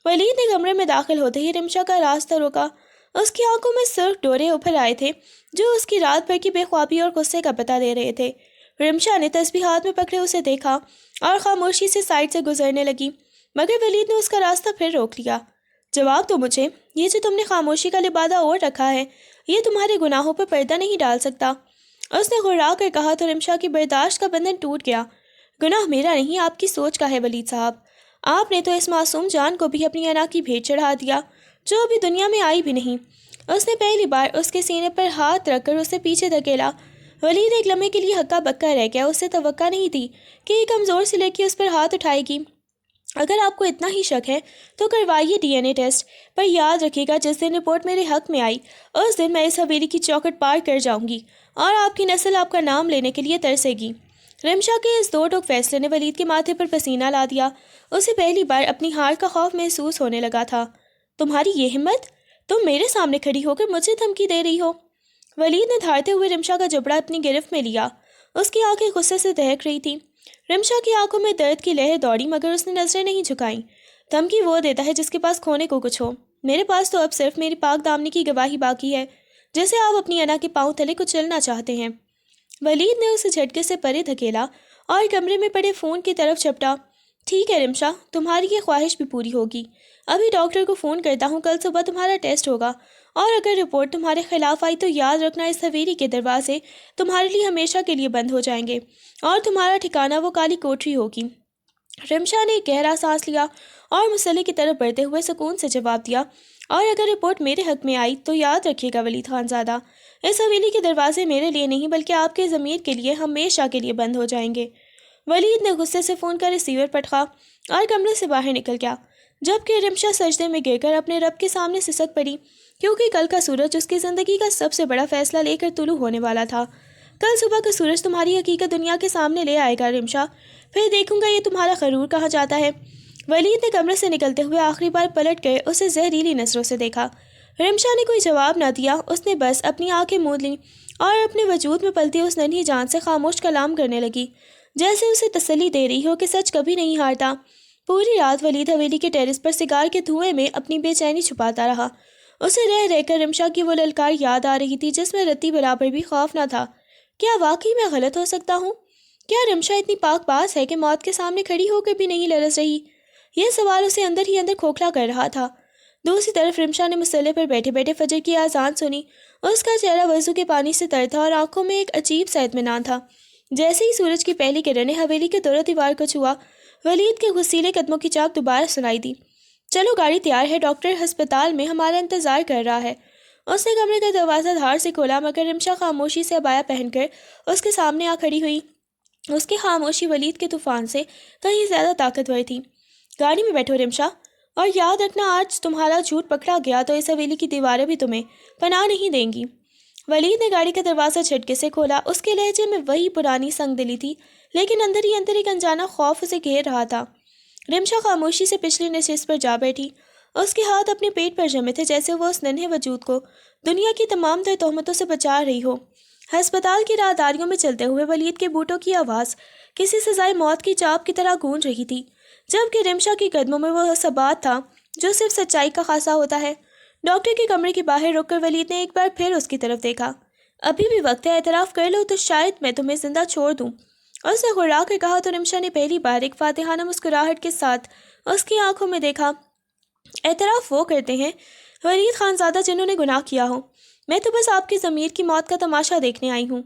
Speaker 1: ولید نے کمرے میں داخل ہوتے ہی رمشا کا راستہ روکا۔ اس کی آنکھوں میں سرخ ڈورے ابھر آئے تھے جو اس کی رات بھر کی بے خوابی اور غصے کا پتہ دے رہے تھے۔ رمشا نے تسبیح ہاتھ میں پکڑے اسے دیکھا اور خاموشی سے سائڈ سے گزرنے لگی، مگر ولید نے اس کا راستہ پھر روک لیا۔ جواب دو مجھے، یہ جو تم نے خاموشی کا لبادہ اوڑھ رکھا ہے یہ تمہارے گناہوں پر پردہ نہیں ڈال سکتا، اس نے غرا کر کہا تو رمشا کی برداشت کا بندھن ٹوٹ گیا۔ گناہ میرا نہیں، آپ کی سوچ کا ہے ولید صاحب، آپ نے تو اس معصوم جان کو بھی اپنی انا کی بھیٹ چڑھا دیا جو ابھی دنیا میں آئی بھی نہیں۔ اس نے پہلی بار اس کے سینے پر ہاتھ رکھ کر اسے پیچھے دھکیلا۔ ولید ایک لمحے کے لیے ہکا بکا رہ گیا، اسے توقع نہیں تھی کہ ایک کمزور سی لڑکی اس پر ہاتھ اٹھائے گی۔ اگر آپ کو اتنا ہی شک ہے تو کروائیے ڈی این اے ٹیسٹ، پر یاد رکھیے گا جس دن رپورٹ میرے حق میں آئی اس دن میں اس حویلی کی چوکھٹ پار کر جاؤں گی اور آپ کی نسل آپ کا نام لینے کے لیے ترسے گی۔ رمشا کے اس دو ٹوک فیصلے نے ولید کے ماتھے پر پسینہ لا دیا۔ اسے پہلی بار اپنی ہار کا خوف محسوس ہونے لگا تھا۔ تمہاری یہ ہمت؟ تم میرے سامنے کھڑی ہو کر مجھے دھمکی دے رہی ہو؟ ولید نے دھاڑتے ہوئے رمشا کا جبڑا اپنی گرفت میں لیا۔ اس کی آنکھیں غصے سے دہک رہی تھیں۔ رمشا کی آنکھوں میں درد کی لہر دوڑی مگر اس نے نظریں نہیں جھکائیں۔ دھمکی وہ دیتا ہے جس کے پاس کھونے کو کچھ ہو۔ میرے پاس تو اب صرف میری پاک دامنی کی گواہی باقی ہے جسے آپ اپنی انا کے پاؤں تلے کچلنا چاہتے ہیں۔ ولید نے اسے جھٹکے سے پرے دھکیلا اور کمرے میں پڑے فون کی طرف جھپٹا۔ ٹھیک ہے رمشا، تمہاری یہ خواہش بھی پوری ہوگی۔ ابھی ڈاکٹر کو فون کرتا ہوں، کل صبح تمہارا ٹیسٹ ہوگا اور اگر رپورٹ تمہارے خلاف آئی تو یاد رکھنا اس حویلی کے دروازے تمہارے لیے ہمیشہ کے لیے بند ہو جائیں گے اور تمہارا ٹھکانہ وہ کالی کوٹری ہوگی۔ رمشا نے ایک گہرا سانس لیا اور مسئلے کی طرف بڑھتے ہوئے سکون سے جواب دیا، اور اگر رپورٹ میرے حق میں آئی تو یاد رکھیے گا ولید خان زادہ، اس حویلی کے دروازے میرے لیے نہیں بلکہ آپ کے ضمیر کے لیے ہمیشہ کے لیے بند ہو جائیں گے۔ ولید نے غصے سے فون کا ریسیور پٹکا اور کمرے سے باہر نکل گیا، جبکہ رمشا سجدے میں گر کر اپنے رب کے سامنے سسک پڑی، کیونکہ کل کا سورج اس کی زندگی کا سب سے بڑا فیصلہ لے کر طلوع ہونے والا تھا۔ کل صبح کا سورج تمہاری حقیقت دنیا کے سامنے لے آئے گا رمشا، پھر دیکھوں گا یہ تمہارا غرور کہاں جاتا ہے۔ ولید نے کمرے سے نکلتے ہوئے آخری بار پلٹ کر اسے زہریلی نظروں سے دیکھا۔ رمشا نے کوئی جواب نہ دیا، اس نے بس اپنی آنکھیں موند لیں اور اپنے وجود میں پلتی اس ننھی جان سے خاموش کلام کرنے لگی، جیسے اسے تسلی دے رہی ہو کہ سچ کبھی نہیں ہارتا۔ پوری رات ولید حویلی کے ٹیرس پر سگار کے دھوئیں میں اپنی بے چینی چھپاتا رہا۔ اسے رہ رہ کر رمشا کی وہ للکار یاد آ رہی تھی جس میں رتی برابر بھی خوف نہ تھا۔ کیا واقعی میں غلط ہو سکتا ہوں؟ کیا رمشا اتنی پاک باز ہے کہ موت کے سامنے کھڑی ہو کر بھی نہیں لرز رہی؟ یہ سوال اسے اندر ہی اندر کھوکھلا کر رہا تھا۔ دوسری طرف رمشا نے مسلح پر بیٹھے بیٹھے فجر کی اذان سنی۔ اس کا چہرہ وضو کے پانی سے تر تھا اور آنکھوں میں ایک عجیب سا اطمینان تھا۔ جیسے ہی سورج کی پہلی کرنیں حویلی کے دور و دیوار کو چھوا، ولید کے غصیلے قدموں کی چاک دوبارہ سنائی دی۔ چلو گاڑی تیار ہے، ڈاکٹر ہسپتال میں ہمارا انتظار کر رہا ہے۔ اس نے کمرے کا دروازہ دھار سے کھولا مگر رمشا خاموشی سے عبایا پہن کر اس کے سامنے آ کھڑی ہوئی۔ اس کی خاموشی ولید کے طوفان سے کہیں زیادہ طاقتور تھی۔ گاڑی میں بیٹھو رمشا، اور یاد رکھنا آج تمہارا جھوٹ پکڑا گیا تو اس حویلی کی دیواریں بھی تمہیں پناہ نہیں دیں گی۔ ولید نے گاڑی کا دروازہ جھٹکے سے کھولا۔ اس کے لہجے میں وہی پرانی سنگ دلی تھی، لیکن اندر ہی اندر ایک انجانا خوف اسے گھیر رہا تھا۔ رمشا خاموشی سے پچھلی نشست پر جا بیٹھی۔ اس کے ہاتھ اپنے پیٹ پر جمے تھے جیسے وہ اس ننھے وجود کو دنیا کی تمام تر تہمتوں سے بچا رہی ہو۔ ہسپتال کی راہداریوں میں چلتے ہوئے ولید کے بوٹوں کی آواز کسی سزائے موت کی چاپ کی طرح گونج رہی تھی، جبکہ رمشا کے قدموں میں وہ ثبات تھا جو صرف سچائی کا خاصہ ہوتا ہے۔ ڈاکٹر کے کمرے کے باہر رک کر ولید نے ایک بار پھر اس کی طرف دیکھا۔ ابھی بھی وقت ہے، اعتراف کر لو تو شاید میں تمہیں زندہ چھوڑ دوں۔ اس نے غرا کر کہا تو رمشا نے پہلی بار ایک فاتحانہ مسکراہٹ کے ساتھ اس کی آنکھوں میں دیکھا۔ اعتراف وہ کرتے ہیں ولید خان زادہ جنہوں نے گناہ کیا ہو، میں تو بس آپ کی ضمیر کی موت کا تماشا دیکھنے آئی ہوں۔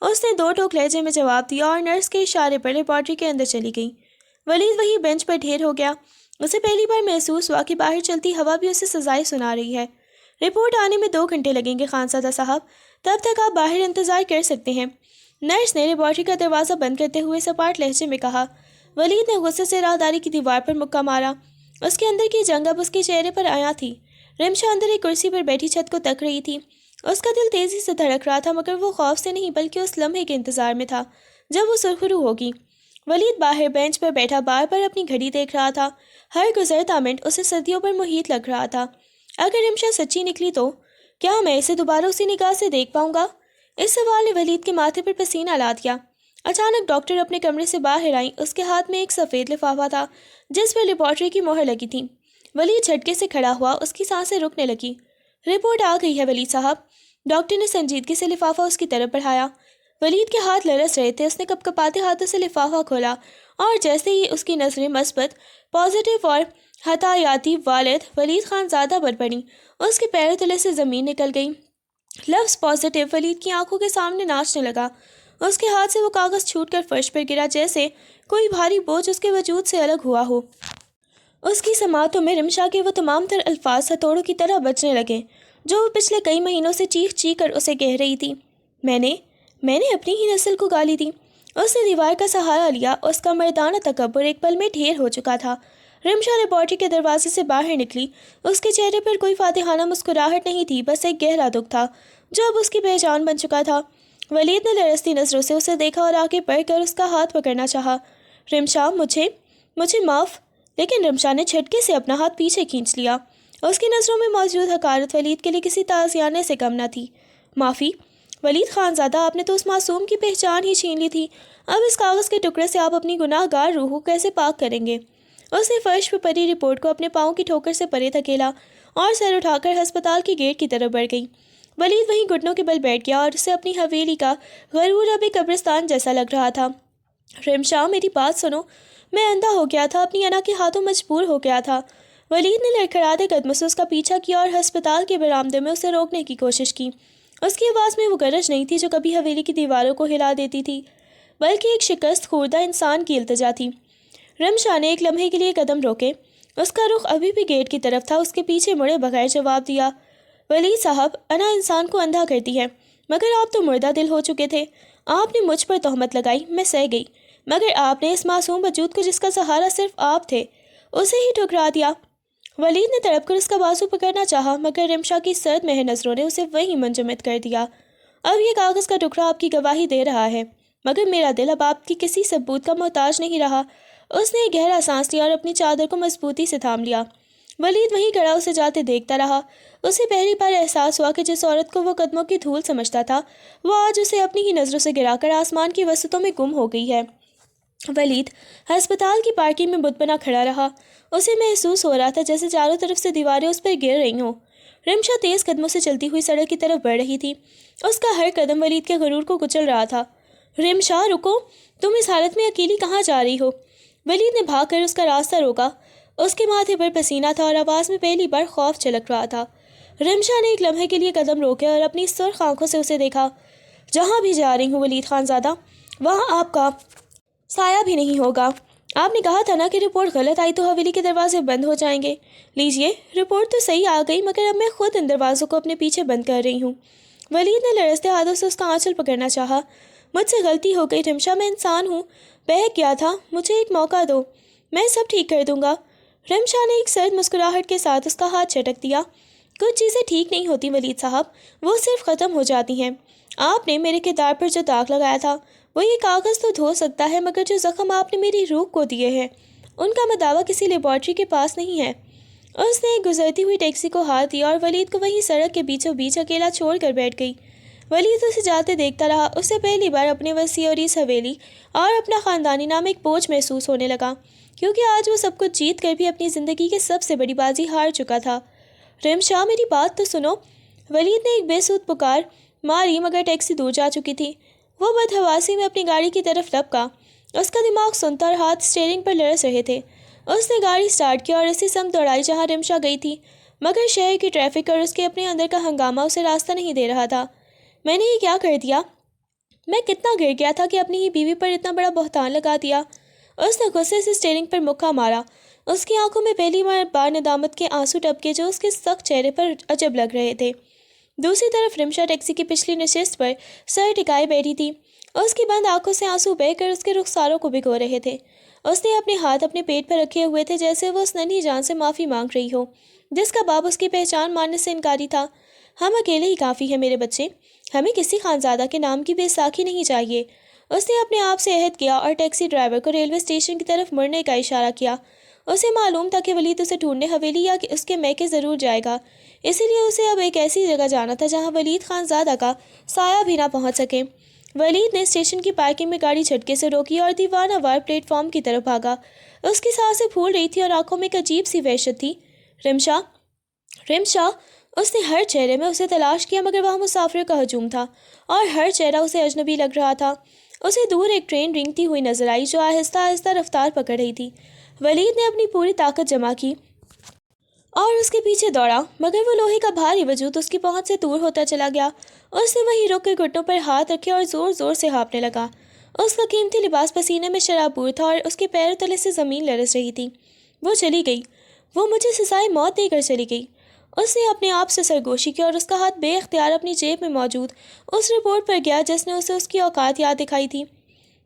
Speaker 1: اس نے دو ٹوک لہجے میں جواب دیا اور نرس کے اشارے پر لیبارٹری کے اندر چلی گئی۔ ولید وہی بینچ پر ڈھیر ہو گیا۔ اسے پہلی بار محسوس ہوا کہ باہر چلتی ہوا بھی اسے سزائیں سنا رہی ہے۔ رپورٹ آنے میں 2 گھنٹے لگیں گے خانزادہ صاحب، تب تک آپ باہر انتظار کر سکتے ہیں، نرس نے لیبارٹری کا دروازہ بند کرتے ہوئے سپاٹ لہجے میں کہا۔ ولید نے غصے سے راہداری کی دیوار پر مکہ مارا۔ اس کے اندر کی جنگ اب اس کے چہرے پر عیاں تھی۔ رمشا اندر ایک کرسی پر بیٹھی چھت کو تک رہی تھی۔ اس کا دل تیزی سے دھڑک رہا تھا مگر وہ خوف سے نہیں بلکہ اس لمحے کے انتظار میں تھا جب وہ سرخرو ہوگی۔ ولید باہر بینچ پر بیٹھا بار بار اپنی گھڑی دیکھ رہا تھا۔ ہر گزرتا منٹ اسے صدیوں پر محیط لگ رہا تھا۔ اگر رمشا سچی نکلی تو کیا میں اسے دوبارہ اسی نگاہ سے دیکھ پاؤں گا؟ اس سوال نے ولید کے ماتھے پر پسینہ لا دیا۔ اچانک ڈاکٹر اپنے کمرے سے باہر آئیں۔ اس کے ہاتھ میں ایک سفید لفافہ تھا جس پر لیبارٹری کی مہر لگی تھی۔ ولید جھٹکے سے کھڑا ہوا، اس کی سانسیں رکنے لگی۔ رپورٹ آ گئی ہے ولید صاحب، ڈاکٹر نے سنجیدگی سے لفافہ اس کی طرف بڑھایا۔ ولید کے ہاتھ لرز رہے تھے۔ اس نے کپکپاتے ہاتھوں سے لفافہ کھولا اور جیسے ہی اس کی نظریں مثبت، پازیٹیو اور حتایاتی والد ولید خان زادہ پر پڑیں، اس کے پیروں تلے سے زمین نکل گئی۔ لفظ پازیٹیو ولید کی آنکھوں کے سامنے ناچنے لگا۔ اس کے ہاتھ سے وہ کاغذ چھوٹ کر فرش پر گرا جیسے کوئی بھاری بوجھ اس کے وجود سے الگ ہوا ہو۔ اس کی سماعتوں میں رمشا کے وہ تمام تر الفاظ ہتھوڑوں کی طرح بجنے لگے جو وہ پچھلے کئی مہینوں سے چیخ چیخ کر اسے کہہ رہی تھی۔ میں نے اپنی ہی نسل کو گالی دی۔ اس نے دیوار کا سہارا لیا۔ اس کا مردانہ تکبر ایک پل میں ڈھیر ہو چکا تھا۔ رمشا لیبارٹری کے دروازے سے باہر نکلی۔ اس کے چہرے پر کوئی فاتحانہ مسکراہٹ نہیں تھی، بس ایک گہرا دکھ تھا جو اب اس کی پہچان بن چکا تھا۔ ولید نے لرزتی نظروں سے اسے دیکھا اور آگے بڑھ کر اس کا ہاتھ پکڑنا چاہا۔ رمشا، مجھے معاف۔ لیکن رمشا نے جھٹکے سے اپنا ہاتھ پیچھے کھینچ لیا۔ اس کی نظروں میں موجود حقارت ولید کے لیے کسی تعزیانے سے کم نہ تھی۔ معافی؟ ولید خانزادہ، آپ نے تو اس معصوم کی پہچان ہی چھین لی تھی، اب اس کاغذ کے ٹکڑے سے آپ اپنی گناہ گار روح کو کیسے پاک کریں گے؟ اس نے فرش پہ پڑی رپورٹ کو اپنے پاؤں کی ٹھوکر سے پرے دھکیلا اور سر اٹھا کر ہسپتال کی گیٹ کی طرف بڑھ گئی۔ ولید وہیں گھٹنوں کے بل بیٹھ گیا اور اسے اپنی حویلی کا غرور اب ایک قبرستان جیسا لگ رہا تھا۔ رمشا، میری بات سنو، میں اندھا ہو گیا تھا، اپنی انا کے ہاتھوں مجبور ہو گیا تھا۔ ولید نے لڑکھڑاتے قدموں سے اس کا پیچھا کیا اور ہسپتال کے برآمدے میں اسے روکنے کی کوشش کی۔ اس کی آواز میں وہ گرج نہیں تھی جو کبھی حویلی کی دیواروں کو ہلا دیتی تھی، بلکہ ایک شکست خوردہ انسان کی التجا تھی۔ رمشا نے ایک لمحے کے لیے قدم روکے، اس کا رخ ابھی بھی گیٹ کی طرف تھا، اس کے پیچھے مڑے بغیر جواب دیا، ولید صاحب، انا انسان کو اندھا کرتی ہے، مگر آپ تو مردہ دل ہو چکے تھے۔ آپ نے مجھ پر تہمت لگائی، میں سہ گئی، مگر آپ نے اس معصوم وجود کو جس کا سہارا صرف آپ تھے، اسے ہی ٹھکرا دیا۔ ولید نے تڑپ کر اس کا بازو پکڑنا چاہا، مگر رمشا کی سرد مہر نظروں نے اسے وہیں منجمد کر دیا۔ اب یہ کاغذ کا ٹکڑا آپ کی گواہی دے رہا ہے، مگر میرا دل اب آپ کی کسی ثبوت کا محتاج نہیں رہا۔ اس نے ایک گہرا سانس لیا اور اپنی چادر کو مضبوطی سے تھام لیا۔ ولید وہیں کھڑا اسے جاتے دیکھتا رہا۔ اسے پہلی بار احساس ہوا کہ جس عورت کو وہ قدموں کی دھول سمجھتا تھا، وہ آج اسے اپنی ہی نظروں سے گرا کر آسمان کی وسعتوں میں گم ہو گئی ہے۔ ولید ہسپتال کی پارکنگ میں بت بنا کھڑا رہا۔ اسے محسوس ہو رہا تھا جیسے چاروں طرف سے دیواریں اس پر گر رہی ہوں۔ رمشا تیز قدموں سے چلتی ہوئی سڑک کی طرف بڑھ رہی تھی۔ اس کا ہر قدم ولید کے غرور کو کچل رہا تھا۔ رمشا، رکو، تم اس حالت میں اکیلی کہاں جا رہی ہو؟ ولید نے بھاگ کر اس کا راستہ روکا۔ اس کے ماتھے پر پسینہ تھا اور آواز میں پہلی بار خوف چھلک رہا تھا۔ رمشا نے ایک لمحے کے لیے قدم روکے اور اپنی سرخ آنکھوں سے اسے دیکھا۔ جہاں بھی جا رہی ہوں ولید خانزادہ، وہاں آپ کا سایہ بھی نہیں ہوگا۔ آپ نے کہا تھا نا کہ رپورٹ غلط آئی تو حویلی کے دروازے بند ہو جائیں گے۔ لیجئے، رپورٹ تو صحیح آ گئی، مگر اب میں خود ان دروازوں کو اپنے پیچھے بند کر رہی ہوں۔ ولید نے لرزتے ہاتھوں سے اس کا آنچل پکڑنا چاہا۔ مجھ سے غلطی ہو گئی رمشا، میں انسان ہوں، بہک گیا تھا، مجھے ایک موقع دو، میں سب ٹھیک کر دوں گا۔ رمشا نے ایک سرد مسکراہٹ کے ساتھ اس کا ہاتھ جھٹک دیا۔ کچھ چیزیں ٹھیک نہیں ہوتی ولید صاحب، وہ صرف ختم ہو جاتی ہیں۔ آپ نے میرے کردار پر جو داغ لگایا تھا، وہ یہ کاغذ تو دھو سکتا ہے، مگر جو زخم آپ نے میری روح کو دیے ہیں، ان کا مداوع کسی لیبارٹری کے پاس نہیں ہے۔ اس نے ایک گزرتی ہوئی ٹیکسی کو ہاتھ دیا اور ولید کو وہیں سڑک کے بیچوں بیچ اکیلا چھوڑ کر بیٹھ گئی۔ ولید اسے جاتے دیکھتا رہا۔ اسے پہلی بار اپنے وسیع اور اس حویلی اور اپنا خاندانی نام ایک بوجھ محسوس ہونے لگا، کیونکہ آج وہ سب کچھ جیت کر بھی اپنی زندگی کی سب سے بڑی بازی ہار چکا تھا۔ رمشا، میری بات تو سنو۔ ولید نے ایک بے سود پکار ماری، مگر ٹیکسی دور جا چکی تھی۔ وہ بدحواسی میں اپنی گاڑی کی طرف لپکا۔ اس کا دماغ سنتا اور ہاتھ اسٹیئرنگ پر لرز رہے تھے۔ اس نے گاڑی سٹارٹ کیا اور اسی سمت دوڑائی جہاں رمشا گئی تھی، مگر شہر کی ٹریفک اور اس کے اپنے اندر کا ہنگامہ اسے راستہ نہیں دے رہا تھا۔ میں نے یہ کیا کر دیا؟ میں کتنا گر گیا تھا کہ اپنی ہی بیوی پر اتنا بڑا بہتان لگا دیا۔ اس نے غصے سے اسٹیئرنگ پر مکہ مارا۔ اس کی آنکھوں میں پہلی بار ندامت کے آنسو ٹپکے جو اس کے سخت چہرے پر عجب لگ رہے تھے۔ دوسری طرف رمشا ٹیکسی کی پچھلی نشست پر سر ٹکائے بیٹھی تھی۔ اس کی بند آنکھوں سے آنسو بہہ کر اس کے رخساروں کو بھگو رہے تھے۔ اس نے اپنے ہاتھ اپنے پیٹ پر رکھے ہوئے تھے جیسے وہ اس ننھی جان سے معافی مانگ رہی ہو جس کا باپ اس کی پہچان ماننے سے انکاری تھا۔ ہم اکیلے ہی کافی ہیں میرے بچے، ہمیں کسی خانزادہ کے نام کی بے ساکھی نہیں چاہیے۔ اس نے اپنے آپ سے عہد کیا اور ٹیکسی ڈرائیور کو ریلوے اسٹیشن کی طرف مڑنے کا اشارہ کیا۔ اسے معلوم تھا کہ ولید اسے ڈھونڈنے حویلی یا اس کے میکے ضرور جائے گا، اسی لیے اسے اب ایک ایسی جگہ جانا تھا جہاں ولید خانزادہ کا سایہ بھی نہ پہنچ سکے۔ ولید نے اسٹیشن کی پارکنگ میں گاڑی جھٹکے سے روکی اور دیوانہ وار پلیٹ فارم کی طرف بھاگا۔ اس کی سانسیں پھول رہی تھی اور آنکھوں میں ایک عجیب سی وحشت تھی۔ رمشا، رمشا! اس نے ہر چہرے میں اسے تلاش کیا، مگر وہاں مسافروں کا ہجوم تھا اور ہر چہرہ اسے اجنبی لگ رہا تھا۔ اسے دور ایک ٹرین رینگتی ہوئی نظر آئی جو آہستہ آہستہ رفتار پکڑ رہی تھی۔ ولید نے اپنی پوری طاقت جمع کی اور اس کے پیچھے دوڑا، مگر وہ لوہے کا بھاری وجود اس کی پہنچ سے دور ہوتا چلا گیا۔ اس نے وہیں رک کر گھٹنوں پر ہاتھ رکھے اور زور زور سے ہانپنے لگا۔ اس کا قیمتی لباس پسینے میں شرابور تھا اور اس کے پیروں تلے سے زمین لرز رہی تھی۔ وہ چلی گئی، وہ مجھے سزائے موت دے کر چلی گئی۔ اس نے اپنے آپ سے سرگوشی کی اور اس کا ہاتھ بے اختیار اپنی جیب میں موجود اس رپورٹ پر گیا جس نے اسے اس کی اوقات یاد دکھائی تھی۔